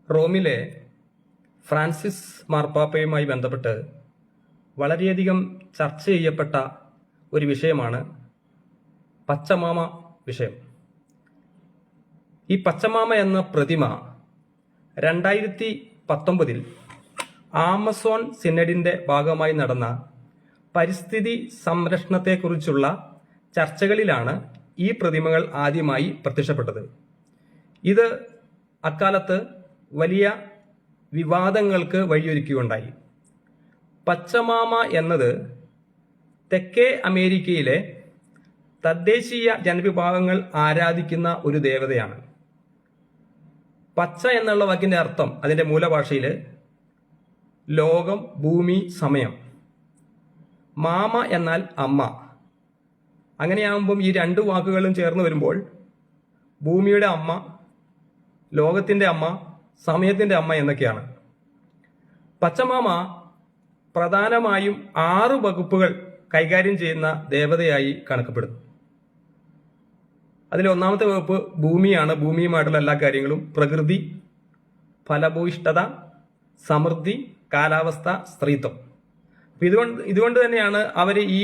റോമിലെ ഫ്രാൻസിസ് മാർപ്പാപ്പയുമായി ബന്ധപ്പെട്ട് വളരെയധികം ചർച്ച ചെയ്യപ്പെട്ട ഒരു വിഷയമാണ് പച്ചമാമ വിഷയം. ഈ പച്ചമാമ എന്ന പ്രതിമ 2019 ആമസോൺ സിനഡിന്റെ ഭാഗമായി നടന്ന പരിസ്ഥിതി സംരക്ഷണത്തെക്കുറിച്ചുള്ള ചർച്ചകളിലാണ് ഈ പ്രതിമകൾ ആദ്യമായി പ്രത്യക്ഷപ്പെട്ടത്. ഇത് അക്കാലത്ത് വലിയ വിവാദങ്ങൾക്ക് വഴിയൊരുക്കുകയുണ്ടായി. പച്ചമാമ എന്നത് തെക്കേ അമേരിക്കയിലെ തദ്ദേശീയ ജനവിഭാഗങ്ങൾ ആരാധിക്കുന്ന ഒരു ദേവതയാണ്. പച്ച എന്നുള്ള വാക്കിന്റെ അർത്ഥം അതിന്റെ മൂലഭാഷയിൽ ലോകം, ഭൂമി, സമയം. മാമ എന്നാൽ അമ്മ. അങ്ങനെയാകുമ്പം ഈ രണ്ട് വാക്കുകളും ചേർന്ന് വരുമ്പോൾ ഭൂമിയുടെ അമ്മ, ലോകത്തിന്റെ അമ്മ, സമയത്തിന്റെ അമ്മ എന്നൊക്കെയാണ്. പച്ചമാമ പ്രധാനമായും 6 വകുപ്പുകൾ കൈകാര്യം ചെയ്യുന്ന ദേവതയായി കണക്കപ്പെടുന്നു. അതിൽ ഒന്നാമത്തെ വകുപ്പ് ഭൂമിയാണ്. ഭൂമിയുമായിട്ടുള്ള എല്ലാ കാര്യങ്ങളും, പ്രകൃതി, ഫലഭൂയിഷ്ഠത, സമൃദ്ധി, കാലാവസ്ഥ, സ്ത്രീത്വം. ഇതുകൊണ്ട് തന്നെയാണ് അവർ ഈ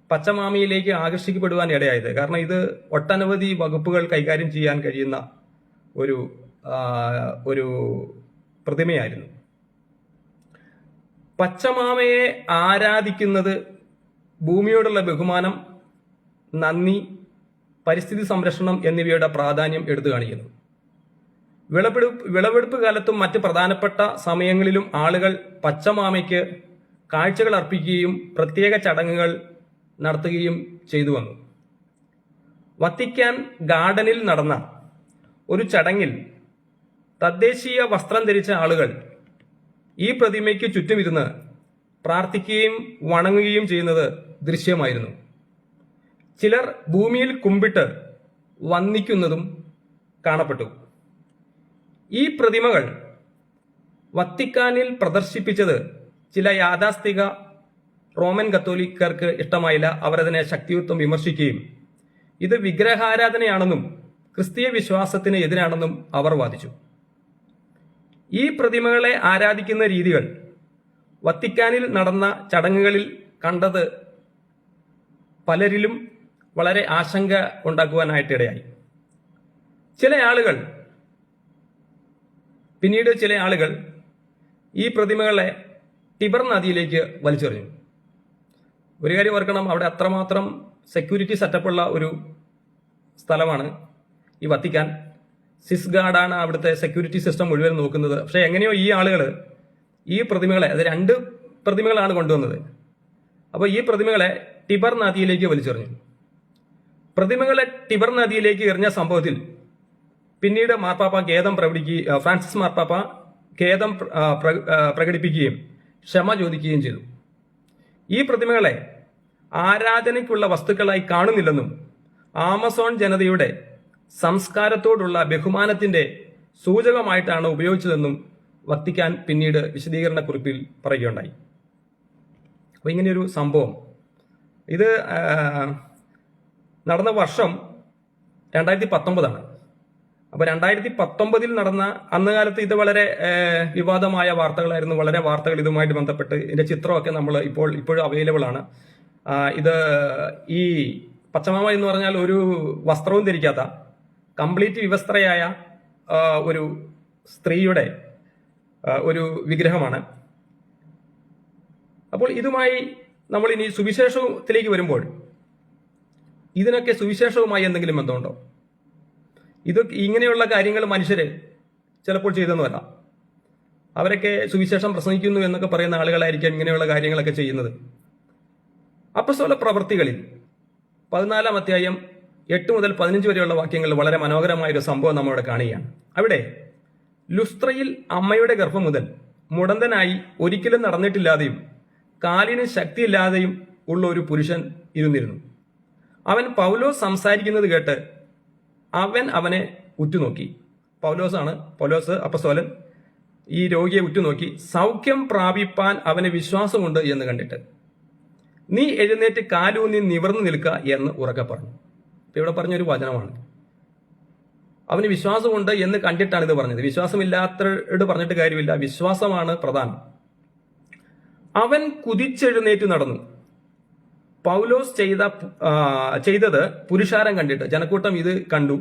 പച്ചമാമയിലേക്ക് ആകർഷിക്കപ്പെടുവാൻ ഇടയായത്. കാരണം ഇത് ഒട്ടനവധി വകുപ്പുകൾ കൈകാര്യം ചെയ്യാൻ കഴിയുന്ന ഒരു പ്രതിമയായിരുന്നു. പച്ചമാമയെ ആരാധിക്കുന്നത് ഭൂമിയോടുള്ള ബഹുമാനം, നന്ദി, പരിസ്ഥിതി സംരക്ഷണം എന്നിവയുടെ പ്രാധാന്യം എടുത്തു കാണിക്കുന്നു. വിളവെടുപ്പ് കാലത്തും മറ്റ് പ്രധാനപ്പെട്ട സമയങ്ങളിലും ആളുകൾ പച്ചമാമയ്ക്ക് കാഴ്ചകൾ അർപ്പിക്കുകയും പ്രത്യേക ചടങ്ങുകൾ നടത്തുകയും ചെയ്തു വന്നു. വത്തിക്കാൻ ഗാർഡനിൽ നടന്ന ഒരു ചടങ്ങിൽ തദ്ദേശീയ വസ്ത്രം ധരിച്ച ആളുകൾ ഈ പ്രതിമയ്ക്ക് ചുറ്റുമിരുന്ന് പ്രാർത്ഥിക്കുകയും വണങ്ങുകയും ചെയ്യുന്നത് ദൃശ്യമായിരുന്നു. ചിലർ ഭൂമിയിൽ കുമ്പിട്ട് വന്ദിക്കുന്നതും കാണപ്പെട്ടു. ഈ പ്രതിമകൾ വത്തിക്കാനിൽ പ്രദർശിപ്പിച്ചത് ചില യാഥാസ്ഥിക റോമൻ കത്തോലിക്കർക്ക് ഇഷ്ടമായില്ല. അവരതിനെ ശക്തിയുക്തം വിമർശിക്കുകയും ഇത് വിഗ്രഹാരാധനയാണെന്നും ക്രിസ്തീയ വിശ്വാസത്തിന് എതിരാണെന്നും അവർ വാദിച്ചു. ഈ പ്രതിമകളെ ആരാധിക്കുന്ന രീതികൾ വത്തിക്കാനിൽ നടന്ന ചടങ്ങുകളിൽ കണ്ടത് പലരിലും വളരെ ആശങ്ക ഉണ്ടാക്കുവാനായിട്ടിടയായി. പിന്നീട് ചില ആളുകൾ ഈ പ്രതിമകളെ ടിബർ നദിയിലേക്ക് വലിച്ചെറിഞ്ഞു. ഒരു കാര്യം ഓർക്കണം, അവിടെ അത്രമാത്രം സെക്യൂരിറ്റി സെറ്റപ്പുള്ള ഒരു സ്ഥലമാണ് ഈ വത്തിക്കാൻ. സിസ് ഗാർഡാണ് അവിടുത്തെ സെക്യൂരിറ്റി സിസ്റ്റം മുഴുവൻ നോക്കുന്നത്. പക്ഷെ എങ്ങനെയോ ഈ ആളുകൾ ഈ പ്രതിമകളെ, അത് 2 പ്രതിമകളാണ് കൊണ്ടുവന്നത്, അപ്പോൾ ഈ പ്രതിമകളെ ടിബർ നദിയിലേക്ക് വലിച്ചെറിഞ്ഞു. പ്രതിമകളെ ടിബർ നദിയിലേക്ക് എറിഞ്ഞ സംഭവത്തിൽ പിന്നീട് ഫ്രാൻസിസ് മാർപ്പാപ്പ ഖേദം പ്രകടിപ്പിക്കുകയും ക്ഷമ ചോദിക്കുകയും ചെയ്തു. ഈ പ്രതിമകളെ ആരാധനയ്ക്കുള്ള വസ്തുക്കളായി കാണുന്നില്ലെന്നും ആമസോൺ ജനതയുടെ സംസ്കാരത്തോടുള്ള ബഹുമാനത്തിന്റെ സൂചകമായിട്ടാണ് ഉപയോഗിച്ചതെന്നും വത്തിക്കാൻ പിന്നീട് വിശദീകരണക്കുറിപ്പിൽ പറയുകയുണ്ടായി. അപ്പോൾ ഇങ്ങനെയൊരു സംഭവം, ഇത് നടന്ന വർഷം 2019. അപ്പോൾ 2019 നടന്ന അന്ന് കാലത്ത് ഇത് വളരെ വിവാദമായ വാർത്തകളായിരുന്നു. വളരെ വാർത്തകൾ ഇതുമായിട്ട് ബന്ധപ്പെട്ട് ഇതിന്റെ ചിത്രമൊക്കെ നമ്മൾ ഇപ്പോഴും അവൈലബിൾ ആണ്. ഇത് ഈ പച്ചമാമ എന്ന് പറഞ്ഞാൽ ഒരു വസ്ത്രവും ധരിക്കാത്ത കംപ്ലീറ്റ് വിവസ്ത്രയായ ഒരു സ്ത്രീയുടെ ഒരു വിഗ്രഹമാണ്. അപ്പോൾ ഇതുമായി നമ്മൾ ഇനി സുവിശേഷത്തിലേക്ക് വരുമ്പോൾ ഇതിനൊക്കെ സുവിശേഷവുമായി എന്തെങ്കിലും ബന്ധമുണ്ടോ? ഇത് ഇങ്ങനെയുള്ള കാര്യങ്ങൾ മനുഷ്യര് ചിലപ്പോൾ ചെയ്തെന്ന് വരാം. അവരൊക്കെ സുവിശേഷം പ്രസംഗിക്കുന്നു എന്നൊക്കെ പറയുന്ന ആളുകളായിരിക്കാം ഇങ്ങനെയുള്ള കാര്യങ്ങളൊക്കെ ചെയ്യുന്നത്. അപ്പസ്തോല പ്രവൃത്തികളിൽ 14-ാം അധ്യായം 8 മുതൽ 15 വരെയുള്ള വാക്യങ്ങളിൽ വളരെ മനോഹരമായ ഒരു സംഭവം നമ്മളിവിടെ കാണുകയാണ്. അവിടെ ലുസ്ത്രയിൽ അമ്മയുടെ ഗർഭം മുതൽ മുടന്തനായി ഒരിക്കലും നടന്നിട്ടില്ലാതെയും കാലിന് ശക്തിയില്ലാതെയും ഉള്ള ഒരു പുരുഷൻ ഇരുന്നിരുന്നു. അവൻ പൗലോസ് സംസാരിക്കുന്നത് കേട്ട് അവനെ ഉറ്റുനോക്കി. പൗലോസ് അപ്പസ്തോലൻ ഈ രോഗിയെ ഉറ്റുനോക്കി സൗഖ്യം പ്രാപിപ്പാൻ അവന് വിശ്വാസമുണ്ട് എന്ന് കണ്ടിട്ട് നീ എഴുന്നേറ്റ് കാലൂന്നി നിവർന്നു നിൽക്കുക എന്ന് ഉറക്കെ പറഞ്ഞു. ഇവിടെ പറഞ്ഞൊരു വചനമാണ്. അവന് വിശ്വാസമുണ്ട് എന്ന് കണ്ടിട്ടാണ് ഇത് പറഞ്ഞത്. വിശ്വാസമില്ലാത്തവരോട് പറഞ്ഞിട്ട് കാര്യമില്ല, വിശ്വാസമാണ് പ്രധാനം. അവൻ കുതിച്ചെഴുന്നേറ്റ് നടന്നു. പൗലോസ് ചെയ്തത് പുരുഷാരം കണ്ടിട്ട് ജനക്കൂട്ടം ഇത് കണ്ടു.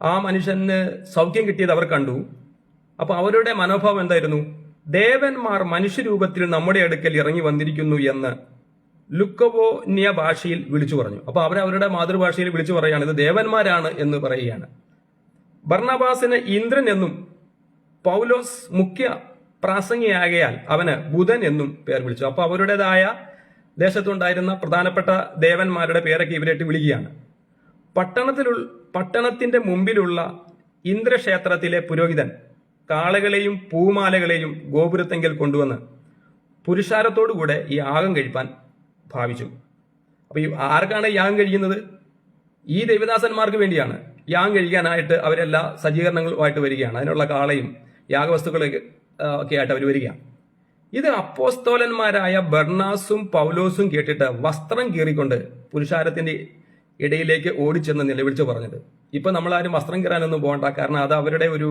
ആ മനുഷ്യന് സൗഖ്യം കിട്ടിയത് അവർ കണ്ടു. അപ്പൊ അവരുടെ മനോഭാവം എന്തായിരുന്നു? ദേവന്മാർ മനുഷ്യരൂപത്തിൽ നമ്മുടെ അടുക്കൽ ഇറങ്ങി വന്നിരിക്കുന്നു എന്ന് ലുക്കവോന്യ ഭാഷയിൽ വിളിച്ചു പറഞ്ഞു. അപ്പൊ അവരവരുടെ മാതൃഭാഷയിൽ വിളിച്ചു പറയുകയാണ്, ഇത് ദേവന്മാരാണ് എന്ന് പറയുകയാണ്. ബർണബാസിന് ഇന്ദ്രൻ എന്നും പൗലോസ് മുഖ്യ പ്രാസംഗിയാകയാൽ അവന് ബുധൻ എന്നും പേർ വിളിച്ചു. അപ്പൊ അവരുടേതായ ദേശത്തുണ്ടായിരുന്ന പ്രധാനപ്പെട്ട ദേവന്മാരുടെ പേരൊക്കെ ഇവരായിട്ട് വിളിക്കുകയാണ്. പട്ടണത്തിന്റെ മുമ്പിലുള്ള ഇന്ദ്രക്ഷേത്രത്തിലെ പുരോഹിതൻ കാളകളെയും പൂമാലകളെയും ഗോപുരത്തെങ്കിൽ കൊണ്ടുവന്ന് പുരുഷാരത്തോടുകൂടെ ഈ യാഗം കഴിപ്പാൻ ഭാവിച്ചു. അപ്പൊ ഈ ആർക്കാണ് യാഗം കഴിക്കുന്നത്? ഈ ദൈവദാസന്മാർക്ക് വേണ്ടിയാണ്. യാഗം കഴിക്കാനായിട്ട് അവരെല്ലാ സജ്ജീകരണങ്ങളുമായിട്ട് വരികയാണ്. അതിനുള്ള കാളയും യാഗവസ്തുക്കളൊക്കെ ഒക്കെ ആയിട്ട് അവർ വരികയാണ്. ഇത് അപ്പോസ്തോലന്മാരായ ബർണാസും പൗലോസും കേട്ടിട്ട് വസ്ത്രം കീറിക്കൊണ്ട് പുരുഷാരത്തിന്റെ ഇടയിലേക്ക് ഓടിച്ചെന്ന് നിലവിളിച്ച് പറഞ്ഞത്. ഇപ്പൊ നമ്മളാരും വസ്ത്രം കീറാനൊന്നും പോകണ്ട, കാരണം അത് അവരുടെ ഒരു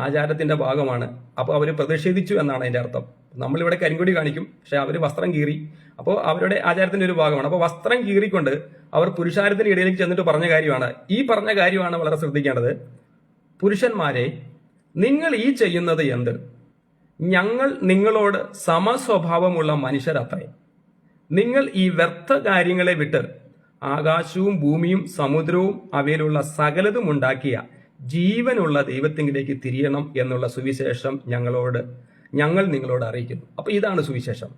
ആചാരത്തിന്റെ ഭാഗമാണ്. അപ്പോൾ അവർ പ്രതിഷേധിച്ചു എന്നാണ് അതിന്റെ അർത്ഥം. നമ്മളിവിടെ കരിങ്കൊടി കാണിക്കും, പക്ഷെ അവർ വസ്ത്രം കീറി. അപ്പോൾ അവരുടെ ആചാരത്തിന്റെ ഒരു ഭാഗമാണ്. അപ്പോൾ വസ്ത്രം കീറിക്കൊണ്ട് അവർ പുരുഷാരത്തിന്റെ ഇടയിലേക്ക് ചെന്നിട്ട് പറഞ്ഞ കാര്യമാണ് വളരെ ശ്രദ്ധിക്കേണ്ടത്. പുരുഷന്മാരെ, നിങ്ങൾ ഈ ചെയ്യുന്നത് എന്ത്? ഞങ്ങൾ നിങ്ങളോട് സമസ്വഭാവമുള്ള മനുഷ്യരത്രേ. നിങ്ങൾ ഈ വ്യർത്ഥ കാര്യങ്ങളെ വിട്ട് ആകാശവും ഭൂമിയും സമുദ്രവും അവയിലുള്ള സകലതും ഉണ്ടാക്കിയ ജീവനുള്ള ദൈവത്തിങ്കിലേക്ക് തിരിയണം എന്നുള്ള സുവിശേഷം ഞങ്ങൾ നിങ്ങളോട് അറിയിക്കുന്നു. അപ്പൊ ഇതാണ് സുവിശേഷം.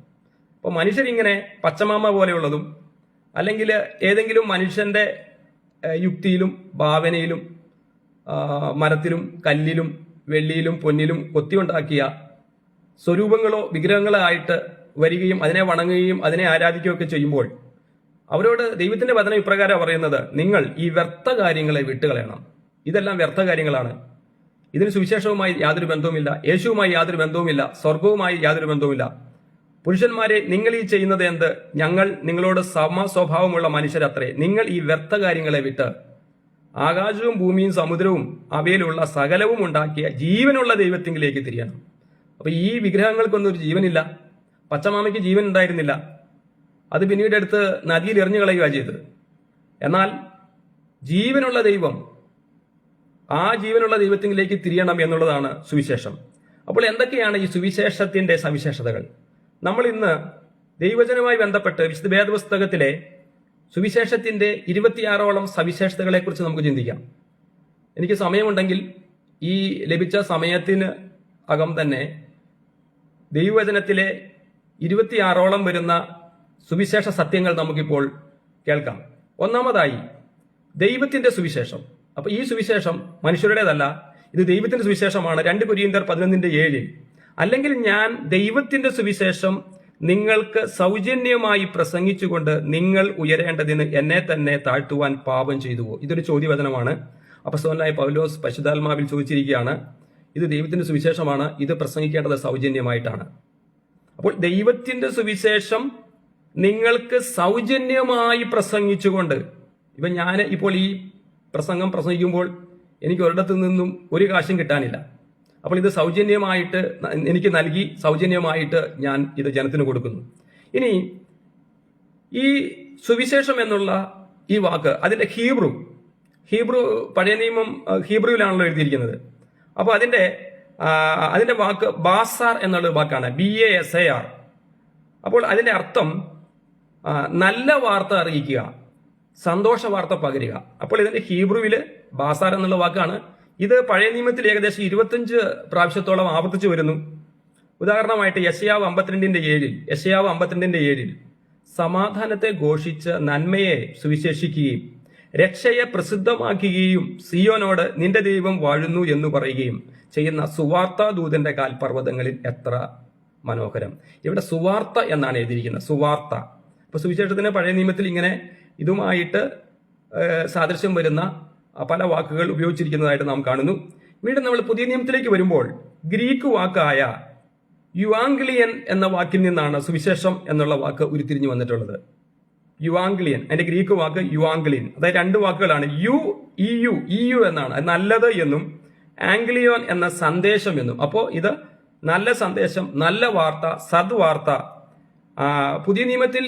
അപ്പൊ മനുഷ്യരിങ്ങനെ പച്ചമാമ പോലെയുള്ളതും അല്ലെങ്കിൽ ഏതെങ്കിലും മനുഷ്യന്റെ യുക്തിയിലും ഭാവനയിലും മരത്തിലും കല്ലിലും വെള്ളിയിലും പൊന്നിലും കൊത്തിയുണ്ടാക്കിയ സ്വരൂപങ്ങളോ വിഗ്രഹങ്ങളോ ആയിട്ട് വരികയും അതിനെ വണങ്ങുകയും അതിനെ ആരാധിക്കുകയൊക്കെ ചെയ്യുമ്പോൾ അവരോട് ദൈവത്തിന്റെ വചനം ഇപ്രകാരം പറയുന്നത്, നിങ്ങൾ ഈ വ്യർത്ഥ കാര്യങ്ങളെ വിട്ടുകളയണം. ഇതെല്ലാം വ്യർത്ഥ കാര്യങ്ങളാണ്. ഇതിന് സുവിശേഷവുമായി യാതൊരു ബന്ധവുമില്ല, യേശുവുമായി യാതൊരു ബന്ധവുമില്ല, സ്വർഗവുമായി യാതൊരു ബന്ധവുമില്ല. പുരുഷന്മാരെ, നിങ്ങൾ ഈ ചെയ്യുന്നത് എന്ത്? ഞങ്ങൾ നിങ്ങളോട് സമസ്വഭാവമുള്ള മനുഷ്യരത്രേ. നിങ്ങൾ ഈ വ്യർത്ഥ കാര്യങ്ങളെ വിട്ട് ആകാശവും ഭൂമിയും സമുദ്രവും അവയിലുള്ള സകലവും ഉണ്ടാക്കിയ ജീവനുള്ള ദൈവത്തിങ്കിലേക്ക് തിരിയണം. അപ്പൊ ഈ വിഗ്രഹങ്ങൾക്കൊന്നും ഒരു ജീവനില്ല. പച്ചമാമയ്ക്ക് ജീവൻ ഉണ്ടായിരുന്നില്ല. അത് പിന്നീട് എടുത്ത് നദിയിൽ എറിഞ്ഞു കളയുക ചെയ്തത്. എന്നാൽ ജീവനുള്ള ദൈവം, ആ ജീവനുള്ള ദൈവത്തിലേക്ക് തിരിയണം എന്നുള്ളതാണ് സുവിശേഷം. അപ്പോൾ എന്തൊക്കെയാണ് ഈ സുവിശേഷത്തിന്റെ സവിശേഷതകൾ? നമ്മൾ ഇന്ന് ദൈവജനവുമായി ബന്ധപ്പെട്ട് വിശുദ്ധ വേദപുസ്തകത്തിലെ സുവിശേഷത്തിന്റെ 26ഓളം സവിശേഷതകളെ കുറിച്ച് നമുക്ക് ചിന്തിക്കാം. എനിക്ക് സമയമുണ്ടെങ്കിൽ ഈ ലഭിച്ച സമയത്തിന് അകം തന്നെ ദൈവവചനത്തിലെ 26ഓളം വരുന്ന സുവിശേഷ സത്യങ്ങൾ നമുക്കിപ്പോൾ കേൾക്കാം. ഒന്നാമതായി ദൈവത്തിന്റെ സുവിശേഷം. അപ്പൊ ഈ സുവിശേഷം മനുഷ്യരുടേതല്ല, ഇത് ദൈവത്തിന്റെ സുവിശേഷമാണ്. 2 കൊരിന്ത്യർ 11:7. അല്ലെങ്കിൽ ഞാൻ ദൈവത്തിന്റെ സുവിശേഷം നിങ്ങൾക്ക് സൗജന്യമായി പ്രസംഗിച്ചുകൊണ്ട് നിങ്ങൾ ഉയരേണ്ടതിന് എന്നെ തന്നെ താഴ്ത്തുവാൻ പാപം ചെയ്തുവോ? ഇതൊരു ചോദ്യവചനമാണ്. അപ്പോസ്തലനായ പൗലോസ് പരിശുദ്ധാത്മാവിൽ ചോദിച്ചിരിക്കുകയാണ്. ഇത് ദൈവത്തിന്റെ സുവിശേഷമാണ്, ഇത് പ്രസംഗിക്കേണ്ടത് സൗജന്യമായിട്ടാണ്. അപ്പോൾ ദൈവത്തിന്റെ സുവിശേഷം നിങ്ങൾക്ക് സൗജന്യമായി പ്രസംഗിച്ചുകൊണ്ട്, ഇപ്പൊ ഞാൻ ഇപ്പോൾ ഈ പ്രസംഗം പ്രസംഗിക്കുമ്പോൾ എനിക്ക് ഒരിടത്തു നിന്നും ഒരു കാശും കിട്ടാനില്ല. അപ്പോൾ ഇത് സൗജന്യമായിട്ട് എനിക്ക് നൽകി, സൗജന്യമായിട്ട് ഞാൻ ഇത് ജനത്തിന് കൊടുക്കുന്നു. ഇനി ഈ സുവിശേഷം എന്നുള്ള ഈ വാക്ക്, അതിന്റെ ഹീബ്രു പഴയ നിയമം ഹീബ്രുവിലാണല്ലോ എഴുതിയിരിക്കുന്നത്. അപ്പോൾ അതിന്റെ വാക്ക് ബാസാർ എന്നുള്ള വാക്കാണ്, BASAR. അപ്പോൾ അതിന്റെ അർത്ഥം നല്ല വാർത്ത അറിയിക്കുക, സന്തോഷ വാർത്ത പകരുക. അപ്പോൾ ഇതിന്റെ ഹീബ്രുവില് ബാസാർ എന്നുള്ള വാക്കാണ്. ഇത് പഴയ നിയമത്തിൽ ഏകദേശം 25 പ്രാവശ്യത്തോളം ആവർത്തിച്ചു വരുന്നു. ഉദാഹരണമായിട്ട് യശയാവ് 52:7 സമാധാനത്തെ ഘോഷിച്ച് നന്മയെ സുവിശേഷിക്കുകയും രക്ഷയെ പ്രസിദ്ധമാക്കുകയും സിയോനോട് നിന്റെ ദൈവം വാഴുന്നു എന്ന് പറയുകയും ചെയ്യുന്ന സുവാർത്താ ദൂതന്റെ കാൽപർവ്വതങ്ങളിൽ എത്ര മനോഹരം. ഇവിടെ സുവാർത്ത എന്നാണ് എഴുതിയിരിക്കുന്നത്, സുവാർത്ത. അപ്പൊ സുവിശേഷത്തിന് പഴയ നിയമത്തിൽ ഇങ്ങനെ ഇതുമായിട്ട് സാദൃശ്യം വരുന്ന പല വാക്കുകൾ ഉപയോഗിച്ചിരിക്കുന്നതായിട്ട് നാം കാണുന്നു. വീണ്ടും നമ്മൾ പുതിയ നിയമത്തിലേക്ക് വരുമ്പോൾ ഗ്രീക്ക് വാക്കായ യുവാംഗ്ലിയൻ എന്ന വാക്കിൽ നിന്നാണ് സുവിശേഷം എന്നുള്ള വാക്ക് ഉരുത്തിരിഞ്ഞു വന്നിട്ടുള്ളത്. യുവാംഗ്ലിയൻ. അതിന്റെ ഗ്രീക്ക് വാക്ക് യുവാംഗ്ലിയൻ. അതായത് രണ്ട് വാക്കുകളാണ്. ഇയു എന്നാണ്, അത് നല്ലത് എന്നും ആംഗ്ലിയോൻ എന്ന സന്ദേശം എന്നും. അപ്പോൾ ഇത് നല്ല സന്ദേശം, നല്ല വാർത്ത, സദ്വാർത്ത. പുതിയ നിയമത്തിൽ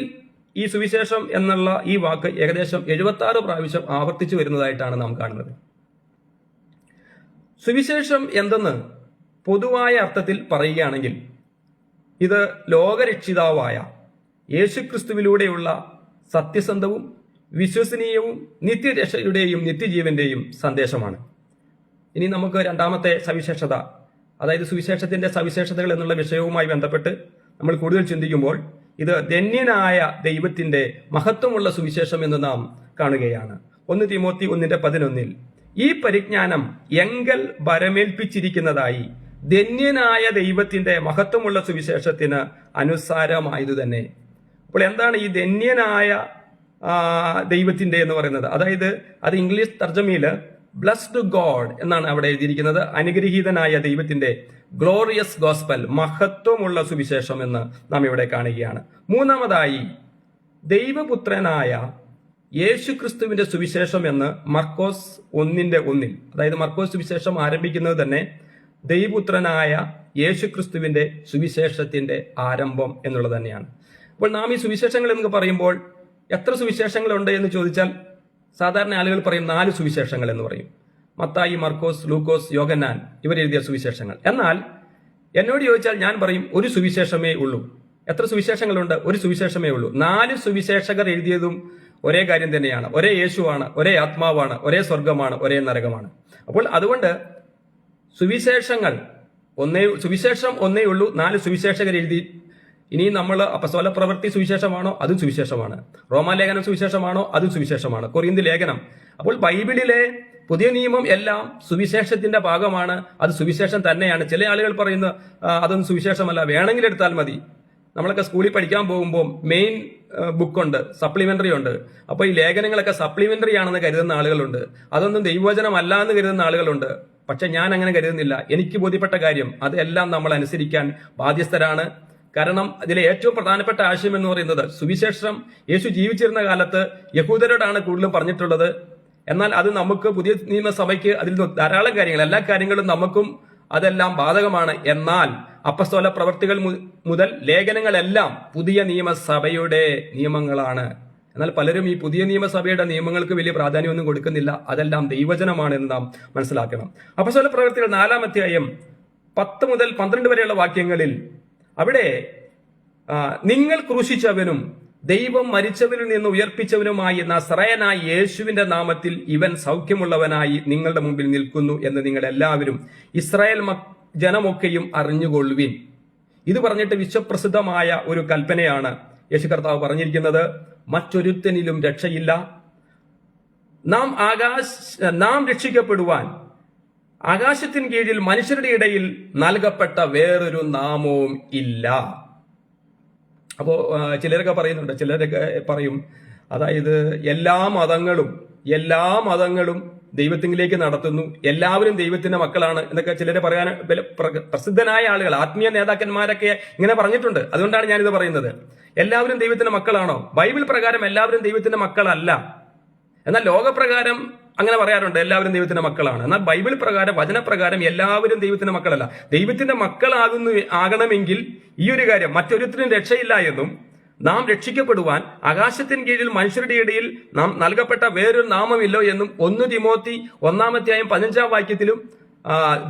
ഈ സുവിശേഷം എന്നുള്ള ഈ വാക്ക് ഏകദേശം 76 പ്രാവശ്യം ആവർത്തിച്ചു വരുന്നതായിട്ടാണ് നാം കാണുന്നത്. സുവിശേഷം എന്തെന്ന് പൊതുവായ അർത്ഥത്തിൽ പറയുകയാണെങ്കിൽ ഇത് ലോകരക്ഷിതാവായ യേശുക്രിസ്തുവിലൂടെയുള്ള സത്യസന്ധവും വിശ്വസനീയവും നിത്യരക്ഷയുടെയും നിത്യജീവന്റെയും സന്ദേശമാണ്. ഇനി നമുക്ക് രണ്ടാമത്തെ സവിശേഷത, അതായത് സുവിശേഷത്തിന്റെ സവിശേഷതകൾ എന്നുള്ള വിഷയവുമായി ബന്ധപ്പെട്ട് നമ്മൾ കൂടുതൽ ചിന്തിക്കുമ്പോൾ ഇത് ധന്യനായ ദൈവത്തിന്റെ മഹത്വമുള്ള സുവിശേഷം എന്ന് നാം കാണുകയാണ്. 1 തിമോത്തി 1:11 ഈ പരിജ്ഞാനം എങ്കൽ ഭരമേൽപ്പിച്ചിരിക്കുന്നതായി ധന്യനായ ദൈവത്തിന്റെ മഹത്വമുള്ള സുവിശേഷത്തിന് അനുസാരമായതു തന്നെ. അപ്പോൾ എന്താണ് ഈ ധന്യനായ ദൈവത്തിന്റെ എന്ന് പറയുന്നത്? അതായത് അത് ഇംഗ്ലീഷ് തർജ്ജമയില് ബ്ലസ്ഡ് ഗോഡ് എന്നാണ് അവിടെ എഴുതിയിരിക്കുന്നത്. അനുഗ്രഹീതനായ ദൈവത്തിന്റെ ഗ്ലോറിയസ് ഗോസ്പൽ, മഹത്വമുള്ള സുവിശേഷം എന്ന് നാം ഇവിടെ കാണുകയാണ്. മൂന്നാമതായി ദൈവപുത്രനായ യേശുക്രിസ്തുവിന്റെ സുവിശേഷം എന്ന് മർക്കോസ് 1:1. അതായത് മർക്കോസ് സുവിശേഷം ആരംഭിക്കുന്നത് തന്നെ ദൈവപുത്രനായ യേശുക്രിസ്തുവിന്റെ സുവിശേഷത്തിന്റെ ആരംഭം എന്നുള്ളത് തന്നെയാണ്. അപ്പോൾ നാം ഈ സുവിശേഷങ്ങൾ എന്ന് പറയുമ്പോൾ എത്ര സുവിശേഷങ്ങളുണ്ട് എന്ന് ചോദിച്ചാൽ സാധാരണ ആളുകൾ പറയും 4 സുവിശേഷങ്ങൾ എന്ന് പറയും. മത്തായി, മർക്കോസ്, ലൂക്കോസ്, യോഹന്നാൻ ഇവരെഴുതിയ സുവിശേഷങ്ങൾ. എന്നാൽ എന്നോട് ചോദിച്ചാൽ ഞാൻ പറയും ഒരു സുവിശേഷമേ ഉള്ളൂ. എത്ര സുവിശേഷങ്ങളുണ്ട്? ഒരു സുവിശേഷമേ ഉള്ളൂ. 4 സുവിശേഷകർ എഴുതിയതും ഒരേ കാര്യം തന്നെയാണ്. ഒരേ യേശുവാണ്, ഒരേ ആത്മാവാണ്, ഒരേ സ്വർഗമാണ്, ഒരേ നരകമാണ്. അപ്പോൾ അതുകൊണ്ട് സുവിശേഷം ഒന്നേ ഉള്ളൂ. 4 സുവിശേഷകർ എഴുതി. ഇനി നമ്മൾ അപ്പസ്തോല പ്രവൃത്തി സുവിശേഷമാണോ? അതും സുവിശേഷമാണ്. റോമാലേഖനം സുവിശേഷമാണോ? അതും സുവിശേഷമാണ്. കൊറിന്ത് ലേഖനം. അപ്പോൾ ബൈബിളിലെ പുതിയ നിയമം എല്ലാം സുവിശേഷത്തിന്റെ ഭാഗമാണ്. അത് സുവിശേഷം തന്നെയാണ്. ചില ആളുകൾ പറയുന്നു അതൊന്നും സുവിശേഷമല്ല, വേണമെങ്കിൽ എടുത്താൽ മതി. നമ്മളൊക്കെ സ്കൂളിൽ പഠിക്കാൻ പോകുമ്പോൾ മെയിൻ ബുക്കുണ്ട്, സപ്ലിമെന്ററി ഉണ്ട്. അപ്പോൾ ഈ ലേഖനങ്ങളൊക്കെ സപ്ലിമെന്ററി ആണെന്ന് കരുതുന്ന ആളുകളുണ്ട്. അതൊന്നും ദൈവവചനമല്ല എന്ന് കരുതുന്ന ആളുകളുണ്ട്. പക്ഷെ ഞാൻ അങ്ങനെ കരുതുന്നില്ല. എനിക്ക് ബോധ്യപ്പെട്ട കാര്യം അതെല്ലാം നമ്മൾ അനുസരിക്കാൻ ബാധ്യസ്ഥരാണ്. കാരണം അതിലെ ഏറ്റവും പ്രധാനപ്പെട്ട ആശയം എന്ന് പറയുന്നത് സുവിശേഷം യേശു ജീവിച്ചിരുന്ന കാലത്ത് യഹൂദരോടാണ് കൂടുതലും പറഞ്ഞിട്ടുള്ളത്. എന്നാൽ അത് നമുക്ക് പുതിയ നിയമസഭയ്ക്ക് അതിൽ ധാരാളം കാര്യങ്ങൾ, എല്ലാ കാര്യങ്ങളും നമുക്കും അതെല്ലാം ബാധകമാണ്. എന്നാൽ അപ്പസ്തോല പ്രവർത്തികൾ മുതൽ ലേഖനങ്ങളെല്ലാം പുതിയ നിയമസഭയുടെ നിയമങ്ങളാണ്. എന്നാൽ പലരും ഈ പുതിയ നിയമസഭയുടെ നിയമങ്ങൾക്ക് വലിയ പ്രാധാന്യമൊന്നും കൊടുക്കുന്നില്ല. അതെല്ലാം ദൈവവചനമാണ് എന്ന് നാം മനസ്സിലാക്കണം. അപ്പസ്തോല പ്രവർത്തികൾ 4-ാം അധ്യായം 10 മുതൽ 12 വരെയുള്ള വാക്യങ്ങളിൽ അവിടെ നിങ്ങൾ ക്രൂശിച്ചവനും ദൈവം മരിച്ചവരിൽ നിന്ന് ഉയർപ്പിച്ചവനുമായി നസറയനായ യേശുവിന്റെ നാമത്തിൽ ഇവൻ സൗഖ്യമുള്ളവനായി നിങ്ങളുടെ മുമ്പിൽ നിൽക്കുന്നു എന്ന് നിങ്ങൾ എല്ലാവരും ഇസ്രായേൽ ജനമൊക്കെയും അറിഞ്ഞുകൊള്ളുവിൻ. ഇത് പറഞ്ഞിട്ട് വിശ്വപ്രസിദ്ധമായ ഒരു കൽപ്പനയാണ് യേശു കർത്താവ് പറഞ്ഞിരിക്കുന്നത്. മറ്റൊരുത്തനിലും രക്ഷയില്ല. നാം രക്ഷിക്കപ്പെടുവാൻ ആകാശത്തിന് കീഴിൽ മനുഷ്യരുടെ ഇടയിൽ നൽകപ്പെട്ട വേറൊരു നാമവും ഇല്ല. അപ്പോ ചിലരൊക്കെ പറയുന്നുണ്ട്, ചിലരൊക്കെ പറയും അതായത് എല്ലാ മതങ്ങളും ദൈവത്തിലേക്ക് നടത്തുന്നു, എല്ലാവരും ദൈവത്തിന്റെ മക്കളാണ് എന്നൊക്കെ ചിലരെ പറയാൻ പ്രസിദ്ധനായ ആളുകൾ, ആത്മീയ നേതാക്കന്മാരൊക്കെ ഇങ്ങനെ പറഞ്ഞിട്ടുണ്ട്. അതുകൊണ്ടാണ് ഞാനിത് പറയുന്നത്. എല്ലാവരും ദൈവത്തിന്റെ മക്കളാണോ? ബൈബിൾ പ്രകാരം എല്ലാവരും ദൈവത്തിന്റെ മക്കളല്ല. എന്നാൽ ലോകപ്രകാരം അങ്ങനെ പറയാറുണ്ട്, എല്ലാവരും ദൈവത്തിന്റെ മക്കളാണ്. എന്നാൽ ബൈബിൾ പ്രകാരം, വചനപ്രകാരം എല്ലാവരും ദൈവത്തിന്റെ മക്കളല്ല. ദൈവത്തിന്റെ ആകണമെങ്കിൽ ഈ ഒരു കാര്യം, മറ്റൊരുത്തരും രക്ഷയില്ല എന്നും നാം രക്ഷിക്കപ്പെടുവാൻ ആകാശത്തിന് കീഴിൽ മനുഷ്യരുടെ ഇടയിൽ നാം നൽകപ്പെട്ട വേറൊരു നാമമില്ലോ എന്നും 1 തിമോത്തി 1-ാം അധ്യായം 15-ാം വാക്യത്തിലും